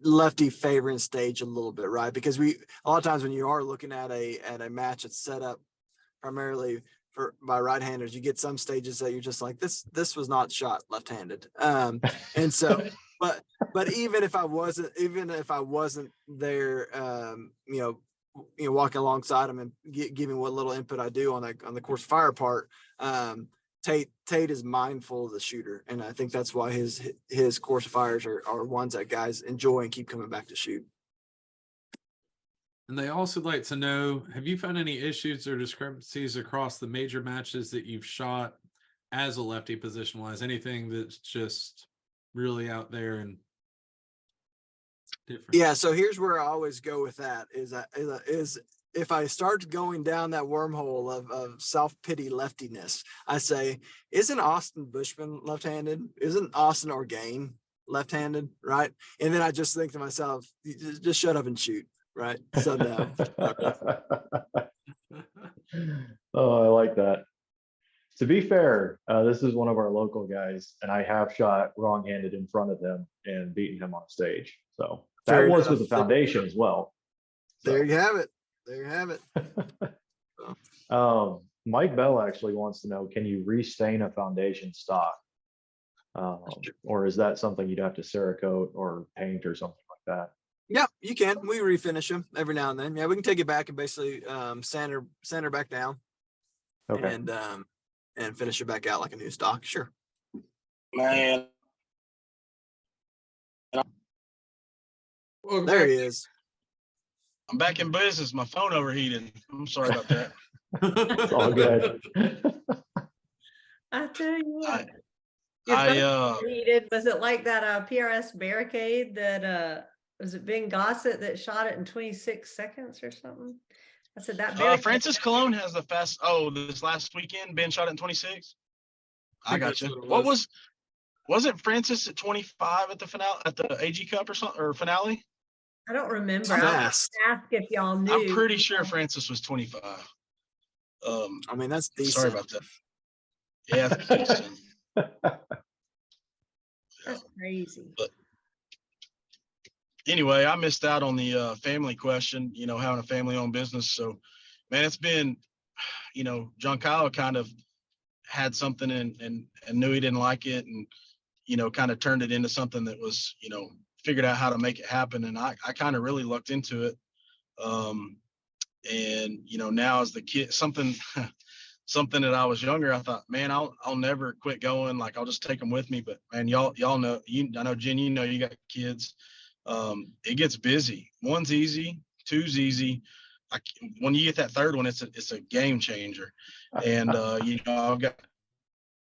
lefty favoring stage a little bit, right? Because a lot of times when you are looking at a match that's set up primarily by right-handers, you get some stages that you're just like, this was not shot left-handed. And so, but even if I wasn't there, walking alongside him and giving what little input I do on the course fire part, Tate is mindful of the shooter, and I think that's why his course fires are ones that guys enjoy and keep coming back to shoot. And they also like to know, have you found any issues or discrepancies across the major matches that you've shot as a lefty position-wise? Anything that's just really out there and different? Yeah, so here's where I always go with that is if I start going down that wormhole of self-pity leftiness, I say, isn't Austin Bushman left-handed? Isn't Austin Orgain left-handed? Right? And then I just think to myself, just shut up and shoot. Right? So no. Oh, I like that. To be fair, this is one of our local guys, and I have shot wrong-handed in front of him and beaten him on stage. So that Fair was enough. with the foundation as well. There you have it. There you have it. Mike Bell actually wants to know, can you restain a foundation stock? Or is that something you'd have to Cerakote or paint or something like that? Yeah, you can. We refinish them every now and then. Yeah, we can take it back and basically sand her back down. Okay. And finish it back out like a new stock. Sure. Man. Welcome There back. he is. I'm back in business. My phone overheated. I'm sorry about that. It's all good. I tell you what. I Heated. Was it like that PRS barricade that was it Ben Gossett that shot it in 26 seconds or something? I said that barricade. Francis Cologne has the fast. Oh, this last weekend, Ben shot it in 26. I got you. What wasn't Francis at 25 at the finale, at the AG Cup or something, or finale? I don't remember. Fast. I asked if y'all knew. I'm pretty sure Francis was 25. I mean, that's decent. Sorry about that. Yeah, that's decent. That's crazy. But anyway, I missed out on the family question, having a family-owned business. So, man, it's been, John Kyle kind of had something and knew he didn't like it and, kind of turned it into something that was, figured out how to make it happen. And I kind of really looked into it. And, now as the kid, something that I was younger, I thought, man, I'll never quit going. Like, I'll just take them with me. But man, y'all know, I know, Jen, you got kids. It gets busy. One's easy, two's easy. When you get that third one, it's a game changer. And I've got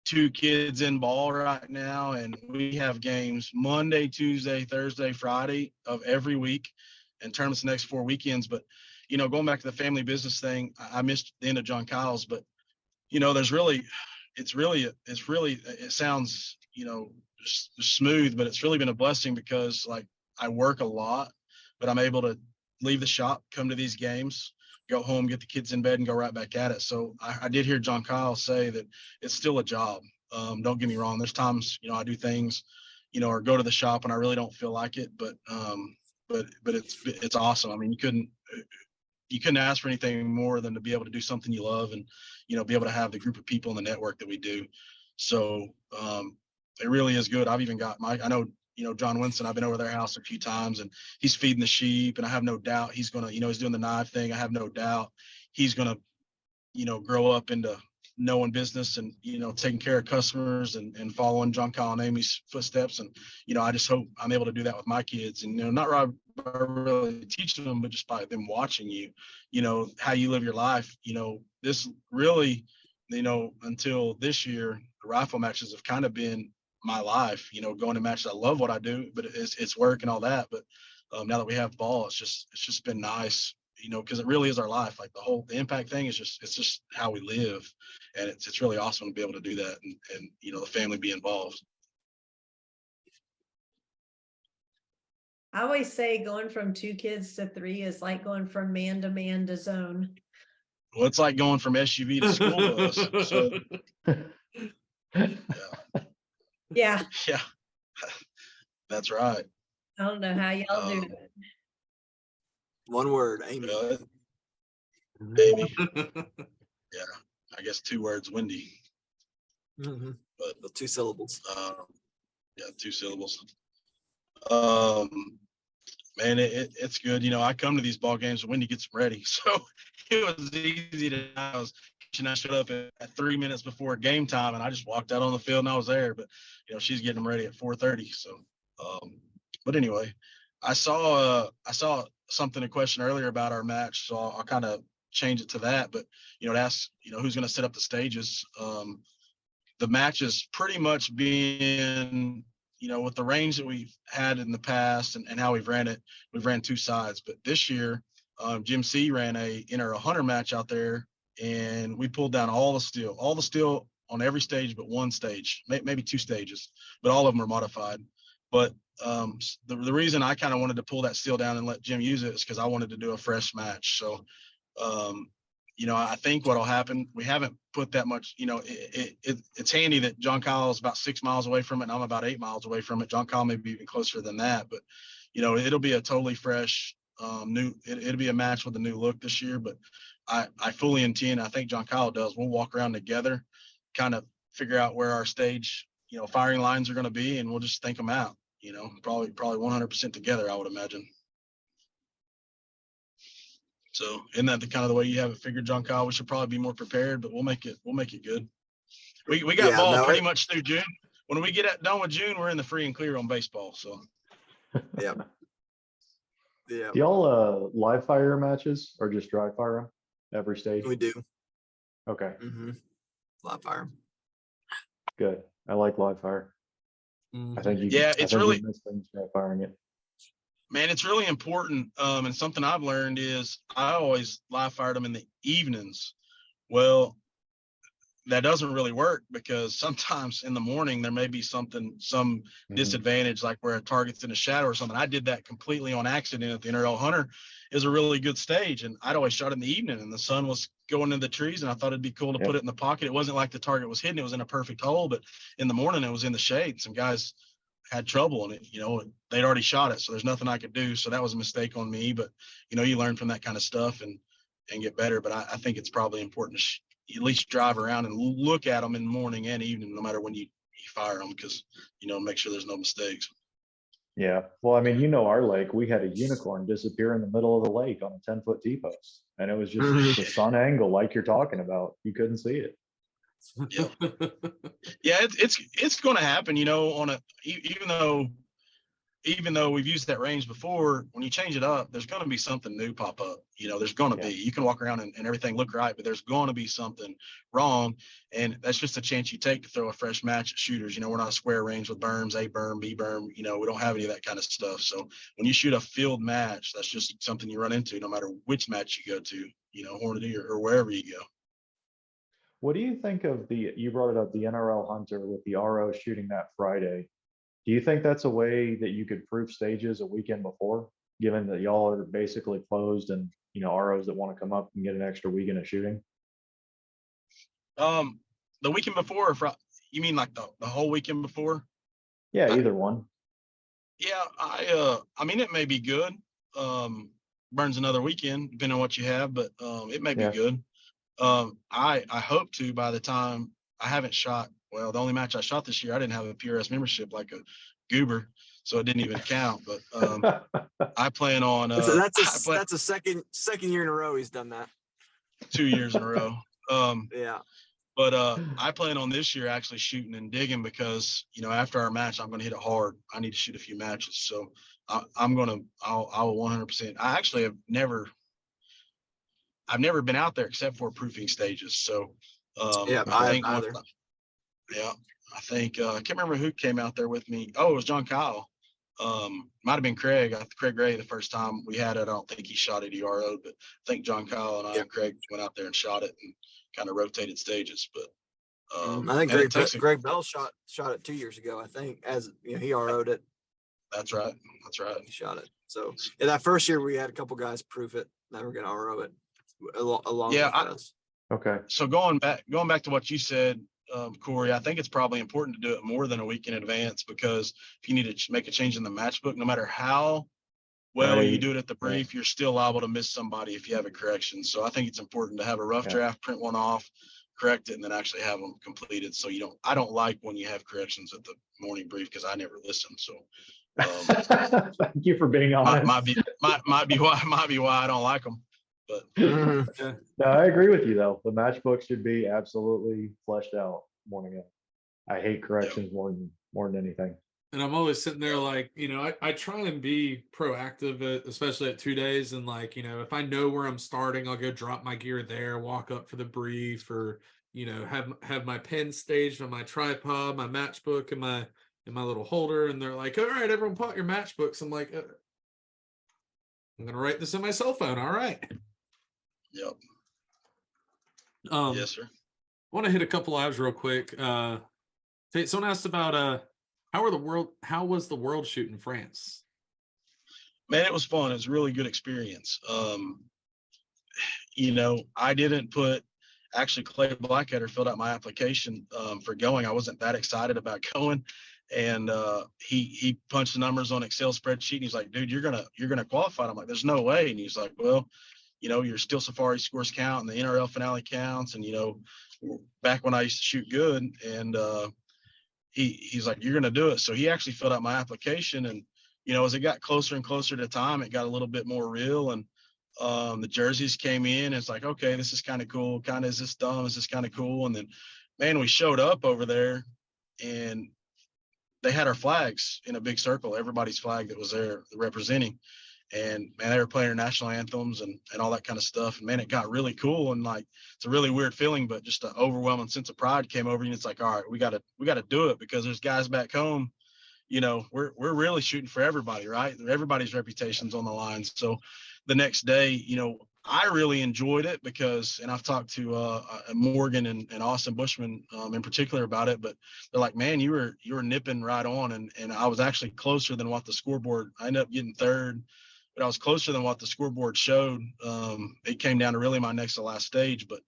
2 kids in ball right now, and we have games Monday, Tuesday, Thursday, Friday of every week, and tournaments the next 4 weekends. But going back to the family business thing, I missed the end of John Kyle's, but it sounds smooth, but it's really been a blessing because, like, I work a lot, but I'm able to leave the shop, come to these games, go home, get the kids in bed, and go right back at it. So I did hear John Kyle say that it's still a job. Don't get me wrong. There's times, I do things, or go to the shop and I really don't feel like it, but it's awesome. I mean, you couldn't ask for anything more than to be able to do something you love and, be able to have the group of people in the network that we do. So it really is good. I've even got I know, John Winston, I've been over their house a few times and he's feeding the sheep, and I have no doubt he's going to, he's doing the knife thing. I have no doubt he's going to, grow up into knowing business and, taking care of customers and following John Kyle and Amy's footsteps. And, I just hope I'm able to do that with my kids, and, not by really teaching them, but just by them watching you, how you live your life. This really, until this year, the rifle matches have kind of been my life, going to matches. I love what I do, but it's work and all that. But now that we have ball, it's just been nice, because it really is our life. Like the impact thing is it's just how we live. And it's really awesome to be able to do that and the family be involved. I always say going from 2 kids to 3 is like going from man to man to zone. Well, it's like going from SUV to school bus. So Yeah. yeah, that's right. I don't know how y'all do it. One word, Amy. Amy. Yeah, I guess 2 words, windy. Mhm. But The 2 syllables. yeah, 2 syllables. Man, it's good. I come to these ball games when Wendy gets ready, so it was easy to. I showed up at 3 minutes before game time, and I just walked out on the field and I was there. But she's getting them ready at 4:30. So, but anyway, I saw a question earlier about our match, so I'll kind of change it to that. But to ask who's going to set up the stages. The match is pretty much being with the range that we've had in the past and how we've ran 2 sides. But this year, Jim C ran a hunter match out there, and we pulled down all the steel on every stage but 1 stage, maybe 2 stages, but all of them are modified. But the reason I kind of wanted to pull that steel down and let Jim use it is because I wanted to do a fresh match. So, I think what'll happen, we haven't put that much, it's handy that John Kyle is about 6 miles away from it and I'm about 8 miles away from it. John Kyle may be even closer than that, but it'll be a totally fresh, it'll be a match with a new look this year. But I fully intend, I think John Kyle does, we'll walk around together, kind of figure out where our stage, firing lines are going to be, and we'll just think them out, probably 100% together, I would imagine. So isn't that the kind of the way you have it figured, John Kyle? We should probably be more prepared, but we'll make it good. We got ball pretty much through June. When we get done with June, we're in the free and clear on baseball. So Yeah. Do y'all live fire matches or just dry fire them every stage? We do. Okay, Live fire. good. I like live fire. I think you. Yeah, it's really miss things dry firing it. Man, it's really important. And something I've learned is I always live fired them in the evenings. Well, that doesn't really work because sometimes in the morning there may be some disadvantage, like where a target's in a shadow or something. I did that completely on accident at the NRL Hunter. Is a really good stage, and I'd always shot in the evening, and the sun was going into the trees, and I thought it'd be cool to put it in the pocket. It wasn't like the target was hidden; it was in a perfect hole. But in the morning, it was in the shade. Some guys had trouble, and they'd already shot it, so there's nothing I could do. So that was a mistake on me. But you learn from that kind of stuff and get better. But I think it's probably important to at least drive around and look at them in the morning and evening, no matter when you fire them, because make sure there's no mistakes. Yeah, well, I mean, our lake, we had a unicorn disappear in the middle of the lake on a 10-foot T-post, and it was just the sun angle like you're talking about. You couldn't see it. Yeah, yeah, it's going to happen. Even though we've used that range before, when you change it up, there's going to be something new pop up. There's going to be. You can walk around and everything look right, but there's going to be something wrong, and that's just a chance you take to throw a fresh match at shooters. We're not a square range with berms, A berm, B berm. We don't have any of that kind of stuff. So when you shoot a field match, that's just something you run into, no matter which match you go to. Hornady or wherever you go. What do you think of you brought it up, the NRL Hunter with the RO shooting that Friday? Do you think that's a way that you could proof stages a weekend before, given that y'all are basically closed and, you know, ROs that want to come up and get an extra weekend of shooting? The weekend before, or you mean like the whole weekend before? Yeah, either one. Yeah, I mean, it may be good. Burns another weekend, depending on what you have, but it may be Yeah. good. I hope to by the time I haven't shot. Well, the only match I shot this year, I didn't have a PRS membership like a goober, so it didn't even count. But I plan on. That's a second year in a row he's done that. 2 years in a row. Yeah. But I plan on this year actually shooting and digging because, you know, after our match, I'm going to hit it hard. I need to shoot a few matches. So I'll 100%. I actually I've never been out there except for proofing stages. So Yeah, I I think, either. I think, I can't remember who came out there with me. Oh, it was John Kyle. Might've been Craig. Craig Gray, the first time we had it, I don't think he shot it ERO, but I think John Kyle and I and Craig went out there and shot it and kind of rotated stages. But I think and it takes Greg Bell shot it 2 years ago. I think, as you know, he RO'd it. That's right. That's right. He shot it. So yeah, that first year we had a couple guys proof it. Now we're gonna RO it along with us. Okay. So going back to what you said, Corey, I think it's probably important to do it more than a week in advance, because if you need to make a change in the match book, no matter how well you Right. do it at the brief, you're still liable to miss somebody if you have a correction. So I think it's important to have a rough Yeah. draft, print one off, correct it, and then actually have them completed. So I don't like when you have corrections at the morning brief, because I never listen. So Thank you for being honest. might be why I don't like them. But Mhm. No, I agree with you though. The match book should be absolutely fleshed out morning of. I hate corrections more than anything. And I'm always sitting there like, I try and be proactive, especially at 2 days. And like, if I know where I'm starting, I'll go drop my gear there, walk up for the brief, or, have my pen staged on my tripod, my matchbook in my little holder. And they're like, all right, everyone pull out your matchbooks. I'm like, I'm going to write this in my cell phone. All right. yep. Yes, sir. I want to hit a couple lives real quick. Tate, someone asked about, how was the world shoot in France? Man, it was fun. It was a really good experience. I didn't actually Clay Blackadder filled out my application for going. I wasn't that excited about going. And he punched the numbers on Excel spreadsheet. And he's like, dude, you're gonna qualify. I'm like, there's no way. And he's like, well, your Steel Safari scores count and the NRL finale counts. And, back when I used to shoot good, and he's like, you're going to do it. So he actually filled out my application. And, as it got closer and closer to time, it got a little bit more real. And the jerseys came in. It's like, okay, this is kind of cool. Kind of, is this dumb? Is this kind of cool? And then, man, we showed up over there and they had our flags in a big circle, everybody's flag that was there representing. And man, they were playing their national anthems and all that kind of stuff. And man, it got really cool. And like, it's a really weird feeling, but just an overwhelming sense of pride came over you. And it's like, all right, we got to do it, because there's guys back home, we're really shooting for everybody, right? Everybody's reputation's on the line. So the next day, I really enjoyed it because, and I've talked to Morgan and Austin Bushman in particular about it, but they're like, man, you were nipping right on. And I was actually closer than what the scoreboard, I ended up getting third, but I was closer than what the scoreboard showed. It came down to really my next to last stage, but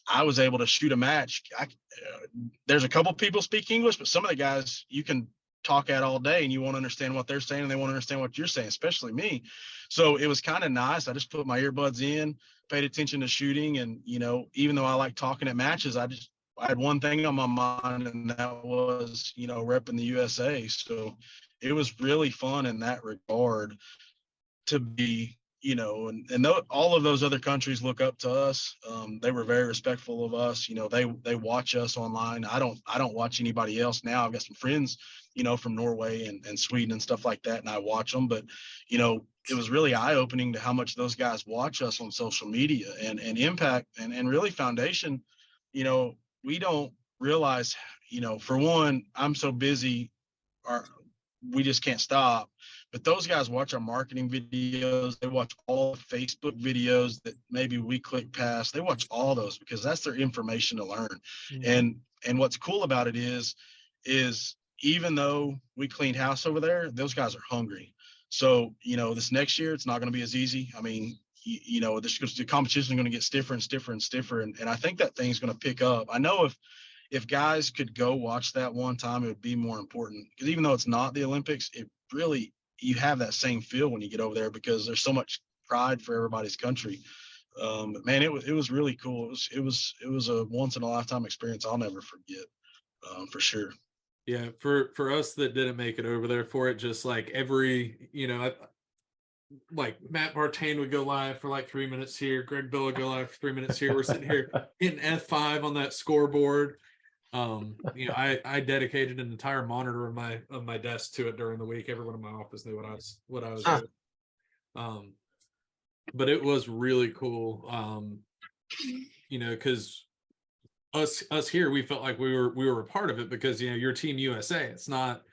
I was able to shoot a match. There's a couple people speak English, but some of the guys you can talk at all day and you won't understand what they're saying and they won't understand what you're saying, especially me. So it was kind of nice. I just put my earbuds in, paid attention to shooting. And, even though I like talking at matches, I had one thing on my mind, and that was, repping the USA. So it was really fun in that regard to be, all of those other countries look up to us. They were very respectful of us. They watch us online. I don't watch anybody else now. I've got some friends, from Norway and Sweden and stuff like that, and I watch them. But, it was really eye-opening to how much those guys watch us on social media and Impact and really Foundation. We don't realize, for one, I'm so busy, we just can't stop. But those guys watch our marketing videos. They watch all the Facebook videos that maybe we click past. They watch all those because that's their information to learn. Mm-hmm. And what's cool about it is even though we cleaned house over there, those guys are hungry. So, this next year, it's not going to be as easy. I mean, the competition is going to get stiffer and stiffer and stiffer. And I think that thing's going to pick up. I know if guys could go watch that one time, it would be more important, because even though it's not the Olympics, it really, you have that same feel when you get over there, because there's so much pride for everybody's country. But man, it was really cool. It was a once in a lifetime experience I'll never forget, for sure. Yeah, for us that didn't make it over there for it, just like every, like Matt Bartain would go live for like 3 minutes here, Greg Bill would go live for 3 minutes here. We're sitting here hitting F5 on that scoreboard. I dedicated an entire monitor of my desk to it during the week. Everyone in my office knew what I was doing. But it was really cool. Because us here, we felt like we were a part of it, because you're Team USA. It's not,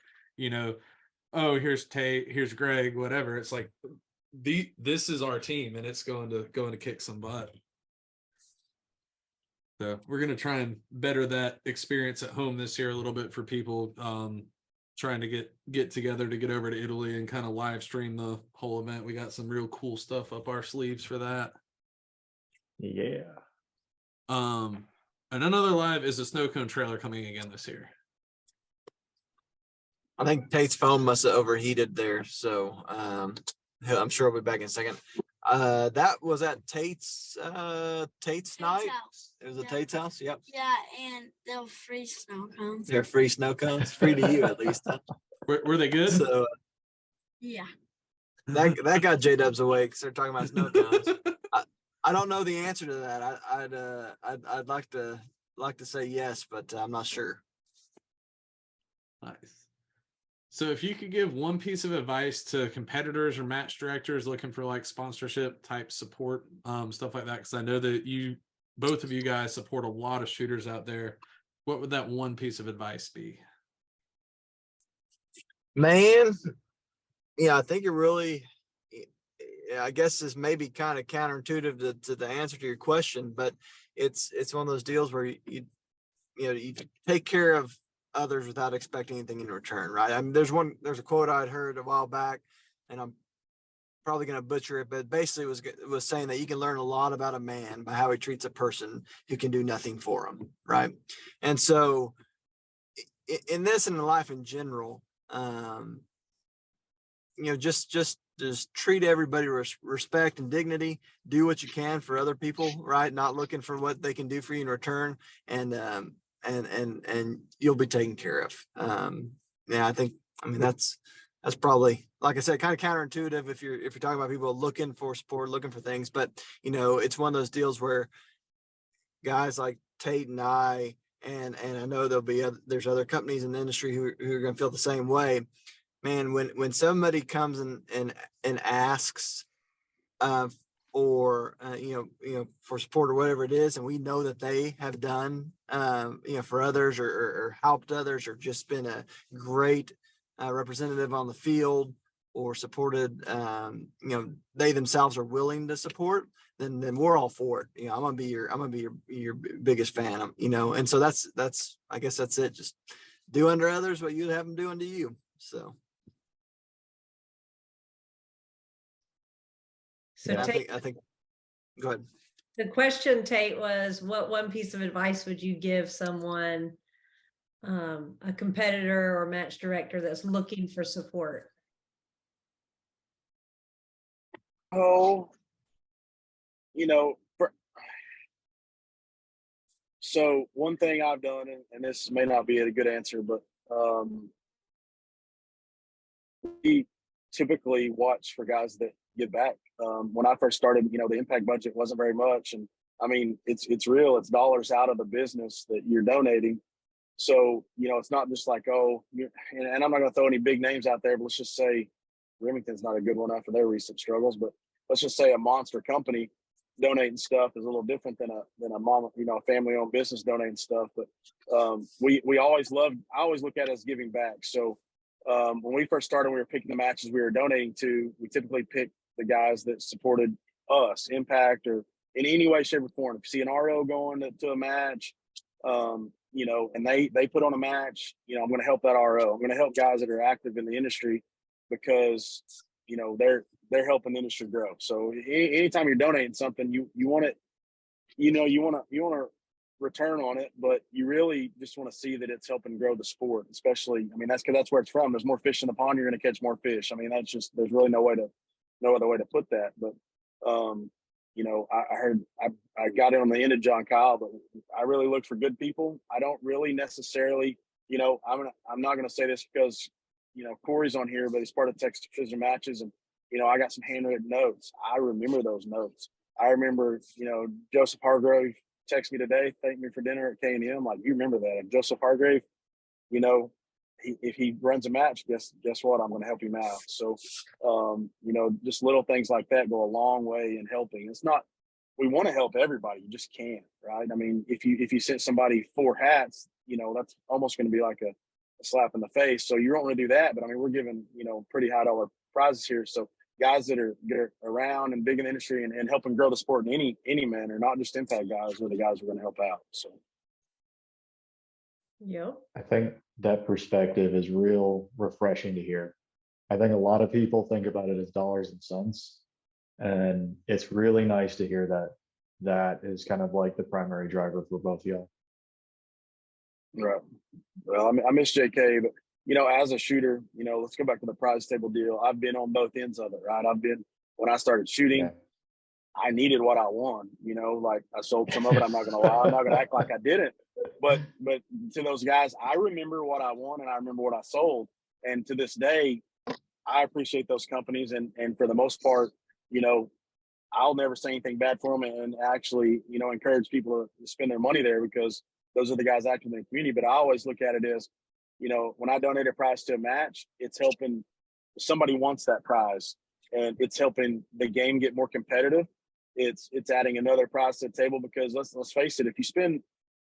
oh, here's Tate, here's Greg, whatever. It's like this is our team, and it's going to kick some butt. So we're going to try and better that experience at home this year a little bit for people trying to get together to get over to Italy and kind of live stream the whole event. We got some real cool stuff up our sleeves for that. Yeah. And another live is a snow cone trailer coming again this year. I think Tate's phone must have overheated there, so I'm sure he'll be back in a second. That was at Tate's night. house. It was at Yeah. Tate's house. Yep. Yeah, and they'll free snow cones. They're free snow cones, free to you at least. Huh? Were they good? So Yeah. that got J-Dubs awake, because they're talking about snow cones. I don't know the answer to that. I'd like to say yes, but I'm not sure. Nice. So if you could give one piece of advice to competitors or match directors looking for like sponsorship type support, stuff like that, because I know that both of you guys support a lot of shooters out there, what would that one piece of advice be? Man, I think it really, I guess this may be kind of counterintuitive to the answer to your question, but it's one of those deals where you take care of others without expecting anything in return, right? I mean, there's a quote I'd heard a while back, and I'm probably going to butcher it, but basically was saying that you can learn a lot about a man by how he treats a person who can do nothing for him, right? And so in this and in life in general, just treat everybody with respect and dignity. Do what you can for other people, right? Not looking for what they can do for you in return, and you'll be taken care of. I mean that's probably, like I said, kind of counterintuitive if you're talking about people looking for support, looking for things, but it's one of those deals where guys like Tate and I, and I know there's other companies in the industry who are going to feel the same way. Man, when somebody comes and asks for support or whatever it is, and we know that they have done for others or helped others, or just been a great representative on the field, or supported, they themselves are willing to support, then we're all for it. I'm gonna be your biggest fan. And so that's I guess that's it. Just do unto others what you'd have them do unto you. So. So Yeah, Tate, I think. Go ahead. the question, Tate, was what one piece of advice would you give someone, a competitor or match director that's looking for support? Oh, so one thing I've done, and this may not be a good answer, but we typically watch for guys that give back. When I first started, the impact budget wasn't very much, and I mean, it's real. It's dollars out of the business that you're donating. So, it's not just like, and I'm not going to throw any big names out there, but let's just say Remington's not a good one after their recent struggles, but let's just say a monster company donating stuff is a little different than a mom, a family-owned business donating stuff. But I always look at it as giving back. So when we first started, we were picking the matches we were donating to. We typically pick the guys that supported us, Impact, or in any way, shape, or form. If you see an RO going to a match, and they put on a match, I'm going to help that RO. I'm going to help guys that are active in the industry because, they're helping the industry grow. So anytime you're donating something, you want it, you want to return on it, but you really just want to see that it's helping grow the sport, especially, that's because that's where it's from. There's more fish in the pond, you're going to catch more fish. That's just, there's really no other way to put that. But, I got in on the end of John Kyle, but I really look for good people. I don't really necessarily, I'm not going to say this because, Corey's on here, but he's part of Texas Precision Matches. And, I got some handwritten notes. I remember those notes. I remember, Joseph Hargrave text me today, thank me for dinner at K&M. Like, you remember that. And Joseph Hargrave, if he runs a match, guess what? I'm going to help him out. So, just little things like that go a long way in helping. It's not, we want to help everybody. You just can't, right? If you sent somebody 4 hats, that's almost going to be like a slap in the face. So you don't want to do that. But we're giving, pretty high dollar prizes here. So guys that are around and big in the industry and helping grow the sport in any manner, not just impact guys, are the guys we're going to help out. So. Yep. I think that perspective is real refreshing to hear. I think a lot of people think about it as dollars and cents, and it's really nice to hear that that is kind of like the primary driver for both of y'all. Right. Well, I miss JK, but as a shooter, let's go back to the prize table deal. I've been on both ends of it, right? When I started shooting, I needed what I won, like I sold some of it. I'm not going to lie. I'm not going to act like I didn't, but to those guys, I remember what I won and I remember what I sold. And to this day, I appreciate those companies. And for the most part, I'll never say anything bad for them and actually, encourage people to spend their money there because those are the guys active in the community. But I always look at it as, when I donate a prize to a match, it's helping somebody wants that prize and it's helping the game get more competitive. It's adding another prize to the table because let's face it, if you spend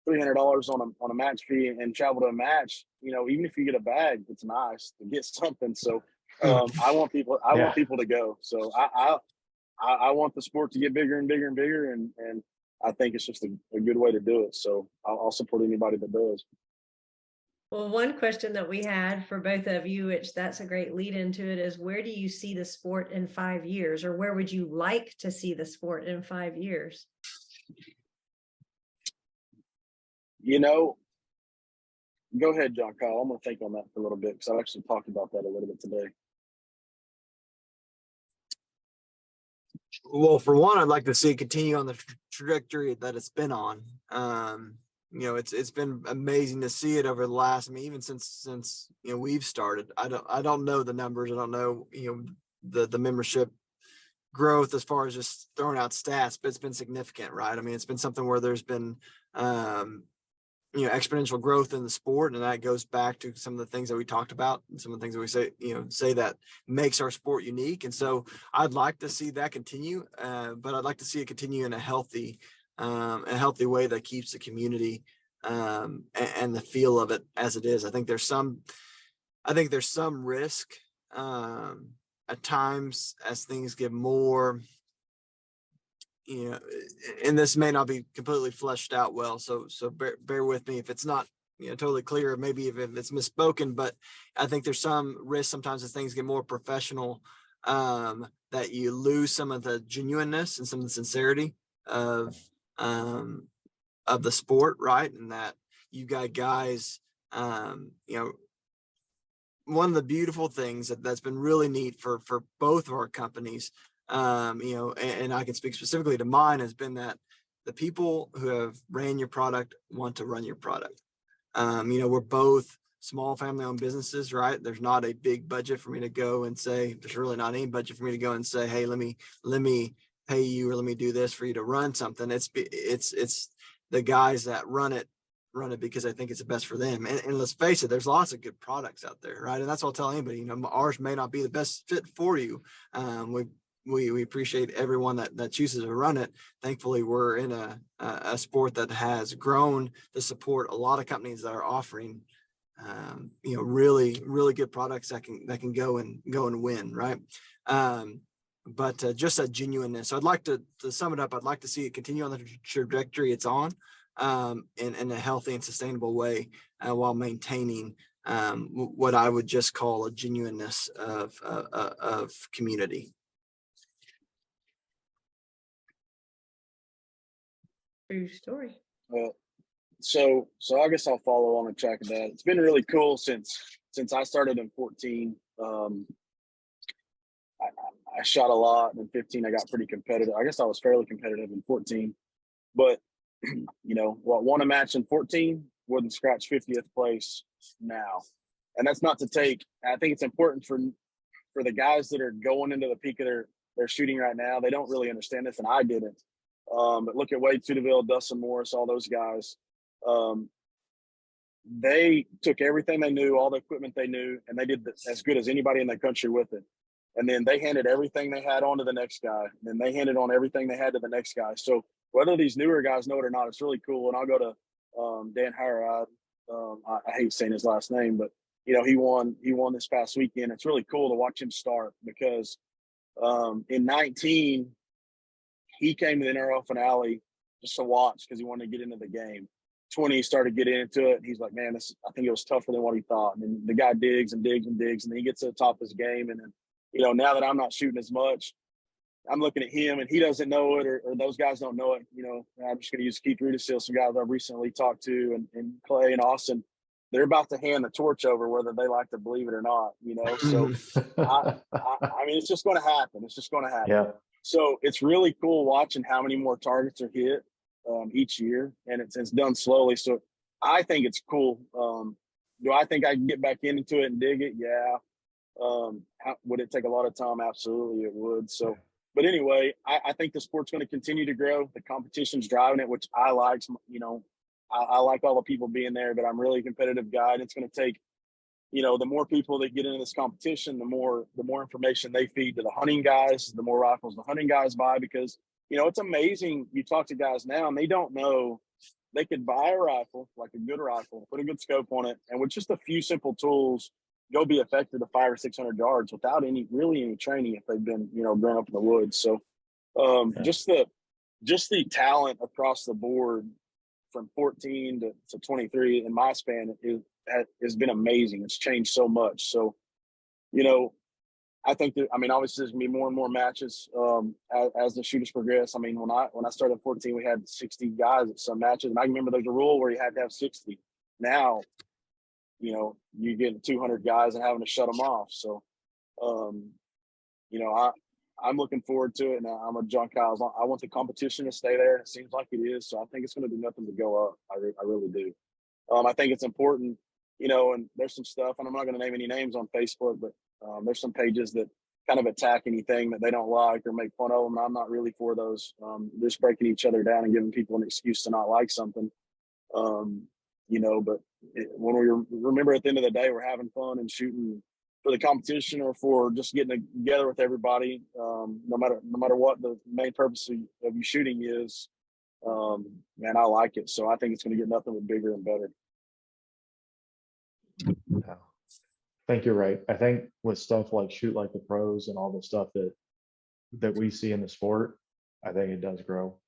$300 on a match fee and travel to a match, even if you get a bag, it's nice to get something. So I want people to go. So I want the sport to get bigger and bigger and bigger. And I think it's just a good way to do it. So I'll support anybody that does. Well, one question that we had for both of you, which that's a great lead into it, is where do you see the sport in 5 years, or where would you like to see the sport in 5 years? Go ahead, John Kyle. I'm going to think on that for a little bit because I've actually talked about that a little bit today. Well, for one, I'd like to see it continue on the trajectory that it's been on. It's been amazing to see it over the last, even since we've started. I don't know the numbers. I don't know, the membership growth as far as just throwing out stats, but it's been significant, right? It's been something where there's been, exponential growth in the sport. And that goes back to some of the things that we talked about and some of the things that we say that makes our sport unique. And so I'd like to see that continue, but I'd like to see it continue in a healthy way that keeps the community and the feel of it as it is. I think there's some risk at times as things get more, and this may not be completely fleshed out well. So bear with me if it's not totally clear, maybe if it's misspoken, but I think there's some risk sometimes as things get more professional that you lose some of the genuineness and some of the sincerity of the sport, right? And that you got guys, one of the beautiful things that's been really neat for both of our companies, and I can speak specifically to mine, has been that the people who have ran your product want to run your product. We're both small family-owned businesses, right? There's not a big budget for me to go and say, there's really not any budget for me to go and say, hey, let me pay you or let me do this for you to run something. It's the guys that run it because I think it's the best for them. And let's face it, there's lots of good products out there, right? And that's what I'll tell anybody, ours may not be the best fit for you. We appreciate everyone that chooses to run it. Thankfully, we're in a sport that has grown to support a lot of companies that are offering, really, really good products that can go and win, right? But just a genuineness. So I'd like to sum it up. I'd like to see it continue on the trajectory it's on. in a healthy and sustainable way, while maintaining what I would just call a genuineness of community. True story. So I guess I'll follow on the track of that. It's been really cool since I started in 14. I shot a lot, and in 15 I got pretty competitive. I guess I was fairly competitive in 14, but won a match in 14 wouldn't scratch 50th place now. And that's not to take. I think it's important for the guys that are going into the peak of their shooting right now. They don't really understand this, and I didn't. But look at Wade Tudeville, Dustin Morris, all those guys. They took everything they knew, all the equipment they knew, and they did as good as anybody in the country with it. And then they handed everything they had on to the next guy. And then they handed on everything they had to the next guy. So whether these newer guys know it or not, it's really cool. And I'll go to Dan Harrod. I hate saying his last name, but he won this past weekend. It's really cool to watch him start because in 19, he came to the NRL finale just to watch because he wanted to get into the game. 20, he started getting into it. And he's like, man, I think it was tougher than what he thought. And then the guy digs and digs and digs, and then he gets to the top of his game. And then, now that I'm not shooting as much, I'm looking at him and he doesn't know it, or those guys don't know it. I'm just going to use Keith Rudisill, some guys I've recently talked to, and Clay and Austin. They're about to hand the torch over, whether they like to believe it or not. So I mean, it's just going to happen. It's just going to happen. Yeah. So it's really cool watching how many more targets are hit each year, and it's done slowly. So I think it's cool. Do I think I can get back into it and dig it? Yeah. Would it take a lot of time? Absolutely, it would. So, but anyway, I think the sport's going to continue to grow. The competition's driving it, which I like. I like all the people being there, but I'm really a competitive guy, and it's going to take, the more people that get into this competition, the more information they feed to the hunting guys, the more rifles the hunting guys buy, because, it's amazing. You talk to guys now and they don't know they could buy a rifle, like a good rifle, put a good scope on it, and with just a few simple tools, go be effective to 500 or 600 yards without any training if they've been, grown up in the woods. So just the talent across the board from 14 to 23 in my span has been amazing. It's changed so much. So, I think obviously there's gonna be more and more matches as the shooters progress. I mean, when I started at 14, we had 60 guys at some matches, and I remember there's a rule where you had to have 60. Now, you get 200 guys and having to shut them off. So, I'm looking forward to it, and I'm a John Kyle's. I want the competition to stay there. It seems like it is. So I think it's going to do nothing to go up. I really do. I think it's important, and there's some stuff, and I'm not going to name any names on Facebook, but there's some pages that kind of attack anything that they don't like or make fun of them. I'm not really for those. Just breaking each other down and giving people an excuse to not like something. But when we remember at the end of the day, we're having fun and shooting for the competition or for just getting together with everybody. No matter what the main purpose of you shooting is, man, I like it. So I think it's going to get nothing but bigger and better. Yeah. I think you're right. I think with stuff like Shoot Like the Pros and all the stuff that we see in the sport, I think it does grow.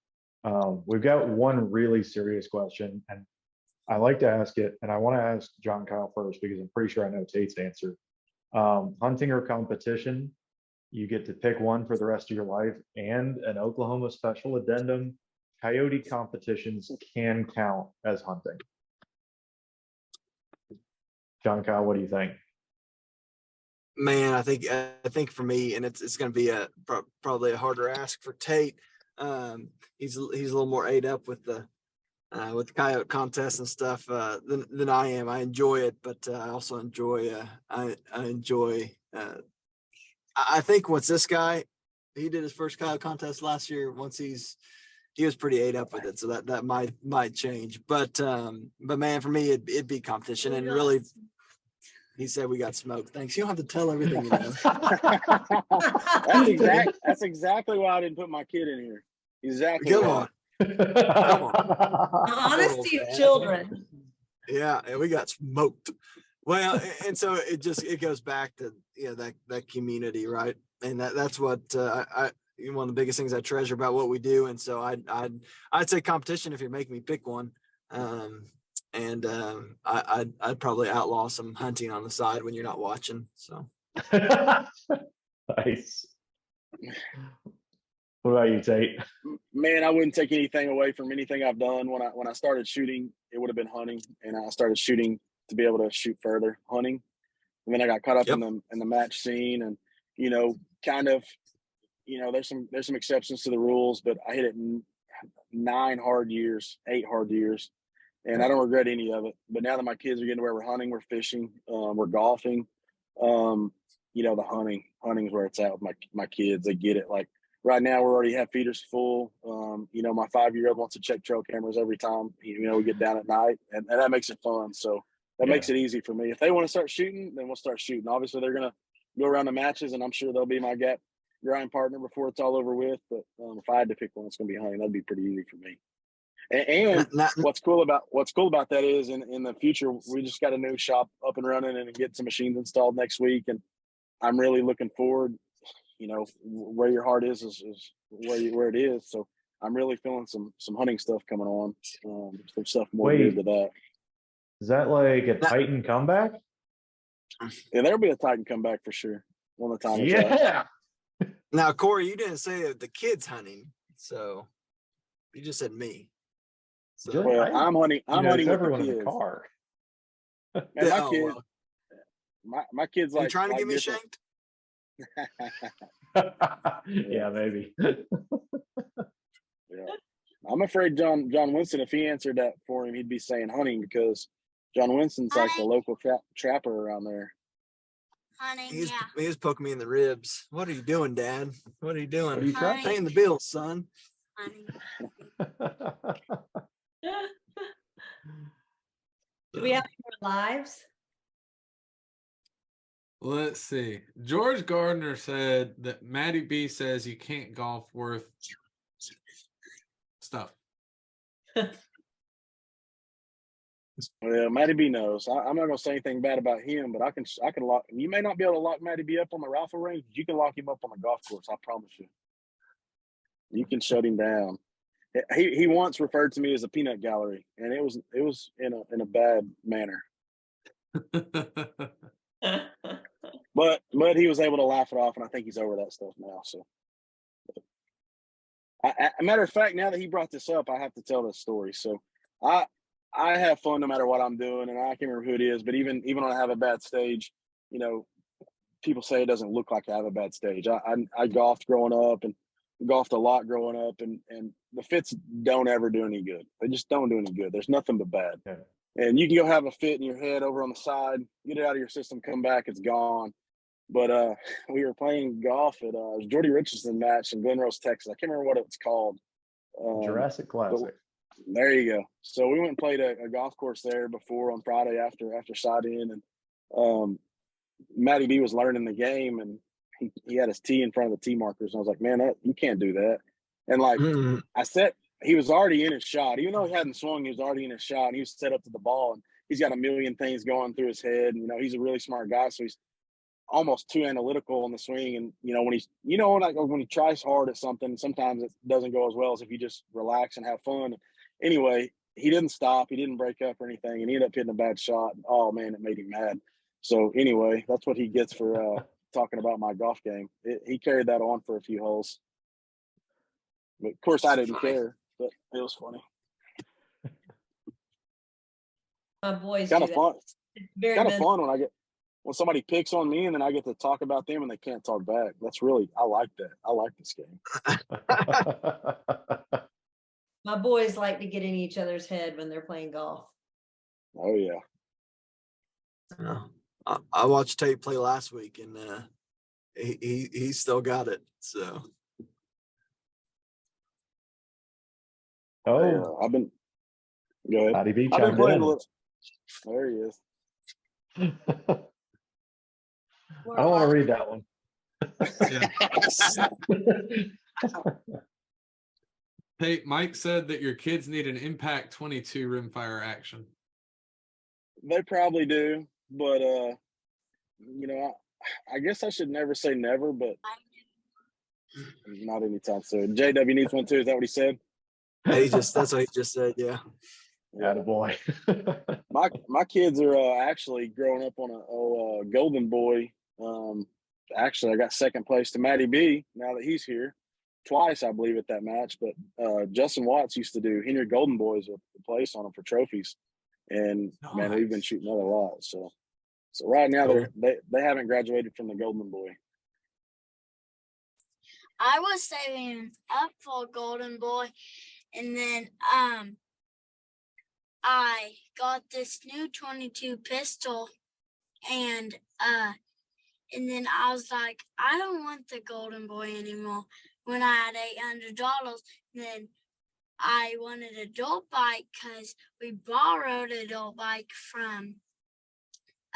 We've got one really serious question, and I like to ask it, and I want to ask John Kyle first because I'm pretty sure I know Tate's answer. Hunting or competition, you get to pick one for the rest of your life, and an Oklahoma special addendum: coyote competitions can count as hunting. John Kyle, what do you think? Man, I think for me, and it's going to be probably a harder ask for Tate. He's a little more ate up with the coyote contests and stuff than I am. I enjoy it, but I also enjoy. I think once this guy, he did his first coyote contest last year. Once he was pretty ate up with it, so that might change. But man, for me, it'd be competition, and really. He said we got smoked. Thanks. You don't have to tell everything you know. That's exactly why I didn't put my kid in here. Exactly. Come on. The honesty of children. Yeah, and we got smoked. Well, and so it goes back to that community, right? And that's what one of the biggest things I treasure about what we do. And so I'd say competition if you're making me pick one. I'd probably outlaw some hunting on the side when you're not watching. So Nice. What about you, Tate? Man, I wouldn't take anything away from anything I've done. When I started shooting, it would have been hunting, and I started shooting to be able to shoot further, hunting. And then I got caught up Yep. in the match scene, and kind of, there's some exceptions to the rules, but I hit it in 8 hard years, and I don't regret any of it. But now that my kids are getting to where we're hunting, we're fishing, we're golfing, the hunting is where it's at with my kids. They get it. Like right now, we already have feeders full. My 5-year-old wants to check trail cameras every time we get down at night, and that makes it fun. So that makes it easy for me. If they want to start shooting, then we'll start shooting. Obviously, they're gonna go around the matches, and I'm sure they'll be my gap grind partner before it's all over with. But if I had to pick one, it's gonna be hunting. That'd be pretty easy for me. And what's cool about that is in the future, we just got a new shop up and running and get some machines installed next week, and I'm really looking forward. Where your heart is where it is. So I'm really feeling some hunting stuff coming on. Some stuff more geared to that. Is that like a Titan comeback? Yeah, there'll be a Titan comeback for sure. When the time is right. Yeah. now, Corey, you didn't say the kids hunting, so you just said me. So Well, I'm hunting. I'm hunting with everyone the in kids. the car. Man, my kids Are you like trying to like get me different- shanked? Yeah, maybe. Yeah. I'm afraid John Winston, if he answered that for him, he'd be saying hunting, because John Winston's like the local trapper around there. Hunting, He yeah. was poking me in the ribs. What are you doing, Dad? What are you doing? What are you trying? Paying the bills, son. Hunting. Do we have any more lives? Let's see. George Gardner said that Maddie B says you can't golf worth stuff. Well, Matty B knows. I'm not gonna say anything bad about him, but I can lock. You may not be able to lock Matty B up on the rifle range, but you can lock him up on the golf course. I promise you. You can shut him down. He once referred to me as a peanut gallery, and it was in a bad manner. But he was able to laugh it off, and I think he's over that stuff now. So, a matter of fact, now that he brought this up, I have to tell this story. So, I have fun no matter what I'm doing, and I can't remember who it is, but even when I have a bad stage, people say it doesn't look like I have a bad stage. I golfed growing up and golfed a lot growing up, and the fits don't ever do any good. They just don't do any good. There's nothing but bad. Yeah. And you can go have a fit in your head over on the side, get it out of your system, come back, it's gone. But we were playing golf at it was Jordy Richardson match in Glen Rose, Texas. I can't remember what it was called. Jurassic Classic. There you go. So we went and played a golf course there before on Friday after side in, and Matty B was learning the game, and he had his tee in front of the tee markers, and I was like, man, you can't do that. And like I said, he was already in his shot. Even though he hadn't swung, he was already in his shot, and he was set up to the ball, and he's got a million things going through his head. And, he's a really smart guy, so he's almost too analytical on the swing. And, when he's, when he tries hard at something, sometimes it doesn't go as well as if you just relax and have fun. Anyway, he didn't stop. He didn't break up or anything, and he ended up hitting a bad shot. Oh, man, it made him mad. So anyway, that's what he gets for talking about my golf game. He carried that on for a few holes. But of course, I didn't care, but it was funny. My boys Kind do of that. fun. It's very Kind of mental. fun when somebody picks on me and then I get to talk about them and they can't talk back. I like that. I like this game. My boys like to get in each other's head when they're playing golf. Oh yeah. I watched Tate play last week, and he still got it. So. Oh, I've been. Go ahead. Matty B I've been chimed playing in. a little. There he is. I don't want to read that one. Hey, Mike said that your kids need an Impact 22 rimfire action. They probably do, but I guess I should never say never, but not anytime soon. JW needs one too. Is that what he said? That's what he just said. Yeah. Attaboy. My kids are actually growing up on a golden boy. Actually, I got second place to Matty B now that he's here twice, I believe, at that match. But Justin Watts used to do Henry Golden Boys with the place on them for trophies, and man, we've been Nice. shooting other lots. So right now Cool. they haven't graduated from the Golden Boy. I was saving up for Golden Boy, and then I got this new 22 pistol, and then I was like, I don't want the Golden Boy anymore. When I had $800, then I wanted a dirt bike because we borrowed a dirt bike from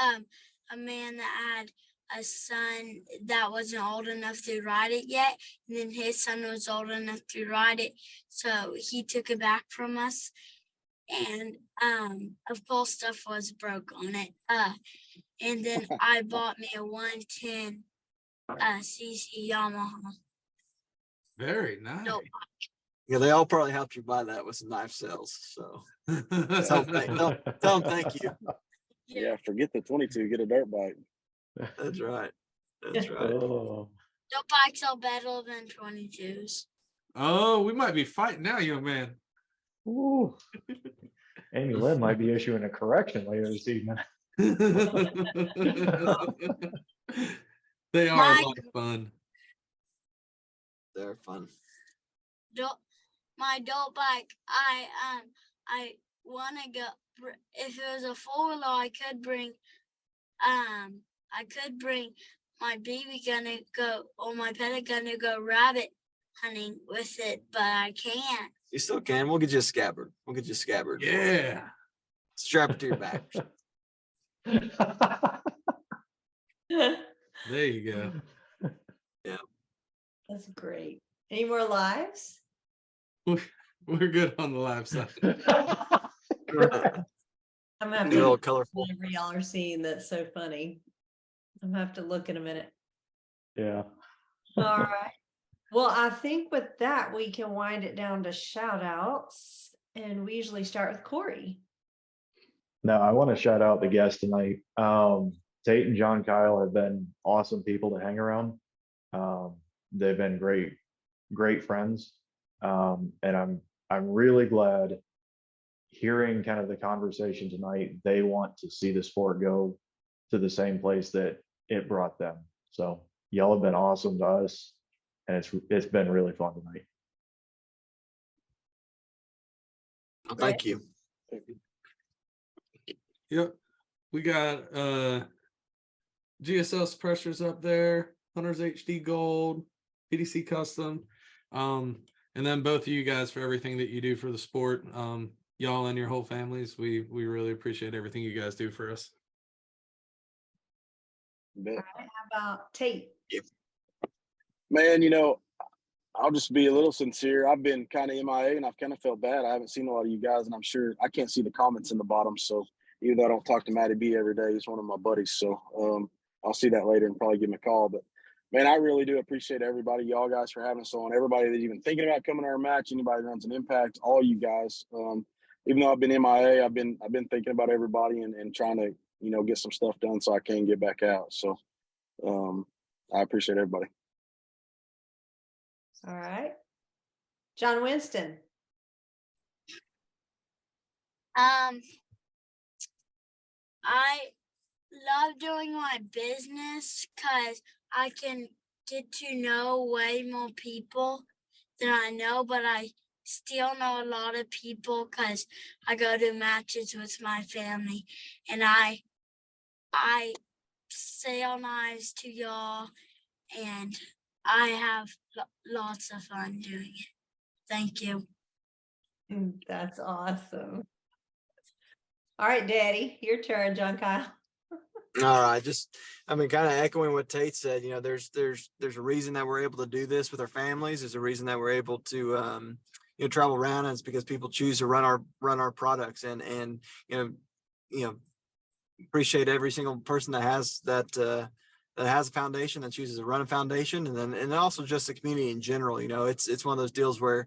a man that had a son that wasn't old enough to ride it yet, and then his son was old enough to ride it, so he took it back from us. And of course stuff was broke on it. And then I bought me a 110 cc Yamaha. Very nice. Nope. Yeah, they all probably helped you buy that with some knife sales. So tell them thank you. Yeah, forget the 22, get a dirt bike. That's right. That's right. Oh, Dirt bikes are better than 22s. Oh, we might be fighting now, young man. ooh. Amy Lynn might be issuing a correction later this evening. They are My- a lot of fun. They're fun. My dirt bike, I want to go. If it was a 4-wheeler, I could bring my BB gun to go, or my pellet gun to go rabbit hunting with it, but I can't. You still can. We'll get you a scabbard. Yeah. Strap it to your back. There you go. That's great. Any more lives? We're good on the live side. I'm gonna have Get a little to colorful. whatever y'all are seeing that's so funny. I'm gonna have to look in a minute. Yeah. All right. Well, I think with that, we can wind it down to shout outs. And we usually start with Corey. No, I want to shout out the guests tonight. Tate and John Kyle have been awesome people to hang around. They've been great friends. And I'm really glad hearing kind of the conversation tonight. They want to see the sport go to the same place that it brought them. So y'all have been awesome to us, and it's been really fun tonight. Well, thank you. Yep. We got GSL suppressors up there, Hunters HD Gold, PDC Custom. And then both of you guys for everything that you do for the sport. Y'all and your whole families, we really appreciate everything you guys do for us. Bet. How about Tate? Man, I'll just be a little sincere. I've been kind of MIA and I've kind of felt bad. I haven't seen a lot of you guys, and I'm sure I can't see the comments in the bottom. So even though I don't talk to Matty B every day, he's one of my buddies. So I'll see that later and probably give him a call. But man, I really do appreciate everybody, y'all guys, for having us on. Everybody that's even thinking about coming to our match, anybody that runs an Impact, all you guys. Even though I've been MIA, I've been thinking about everybody and trying to get some stuff done so I can get back out. So I appreciate everybody. All right. John Winston. I love doing my business because I can get to know way more people than I know, but I still know a lot of people because I go to matches with my family, and I sell knives to y'all, and I have lots of fun doing it. Thank you. That's awesome. All right, Daddy, your turn, John Kyle. All right, kind of echoing what Tate said. There's a reason that we're able to do this with our families. There's a reason that we're able to travel around, and it's because people choose to run our products, and appreciate every single person that has that has a foundation, that chooses to run a foundation, and also just the community in general. It's one of those deals where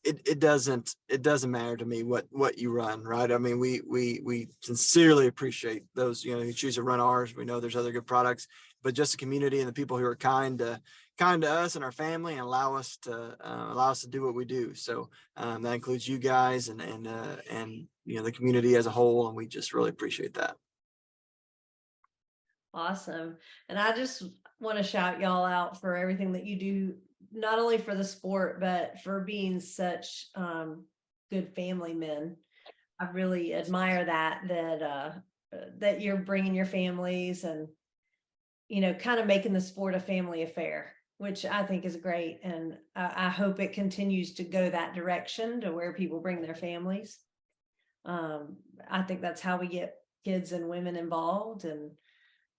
it doesn't matter to me what you run, right? I mean, we sincerely appreciate those, you know, you choose to run ours. We know there's other good products, but just the community and the people who are kind to us and our family and allow us to do what we do. So that includes you guys and you know, the community as a whole. And we just really appreciate that. Awesome. And I just want to shout y'all out for everything that you do, not only for the sport, but for being such good family men. I really admire that you're bringing your families and, you know, kind of making the sport a family affair, which I think is great. And I hope it continues to go that direction to where people bring their families. I think that's how we get kids and women involved. And,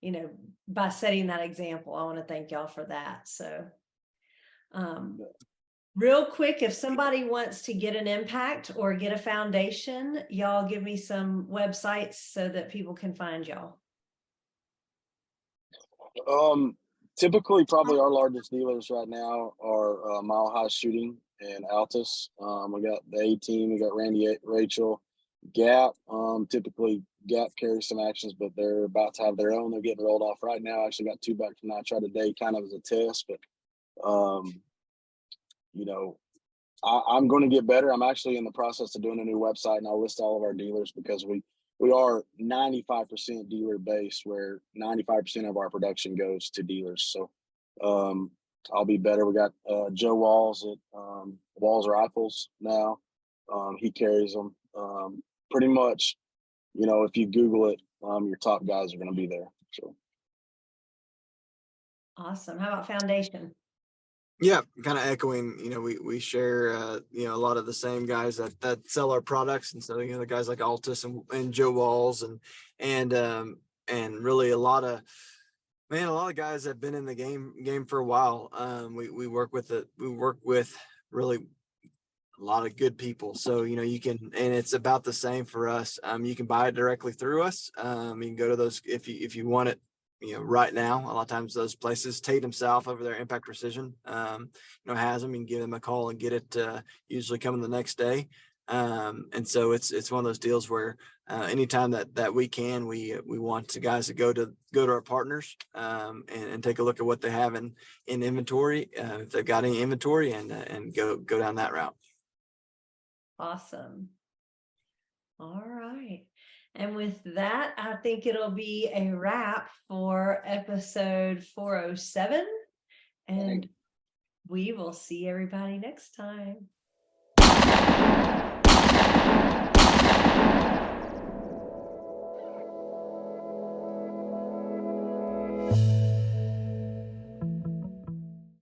you know, by setting that example, I want to thank y'all for that. So real quick, if somebody wants to get an impact or get a foundation, y'all give me some websites so that people can find y'all. Typically, probably our largest dealers right now are Mile High Shooting and Altus. We got the A team, we got Randy, Rachel, Gap. Typically Gap carries some actions, but they're about to have their own. They're getting rolled off right now. I actually got 2 back from Nitro today, kind of as a test, but you know, I'm going to get better. I'm actually in the process of doing a new website, and I'll list all of our dealers because we are 95% dealer based, where 95% of our production goes to dealers. So I'll be better. We got Joe Walls at Walls Rifles now. He carries them. Pretty much, you know, if you Google it, your top guys are going to be there. So Awesome. How about foundation? Yeah, kind of echoing, you know, we share, you know, a lot of the same guys that sell our products. And so, you know, the guys like Altus and Joe Walls and really a lot of guys that have been in the game for a while. We work with really a lot of good people. So, you know, you can, and it's about the same for us. You can buy it directly through us. You can go to those if you want it, you know, right now. A lot of times those places, Tate himself over there, Impact Precision, you know, has them. You can give them a call and get it usually coming the next day. And so it's one of those deals where anytime that we can, we want the guys to go to our partners and take a look at what they have in inventory, if they've got any inventory, and go down that route. Awesome. All right. And with that, I think it'll be a wrap for episode 407. And we will see everybody next time.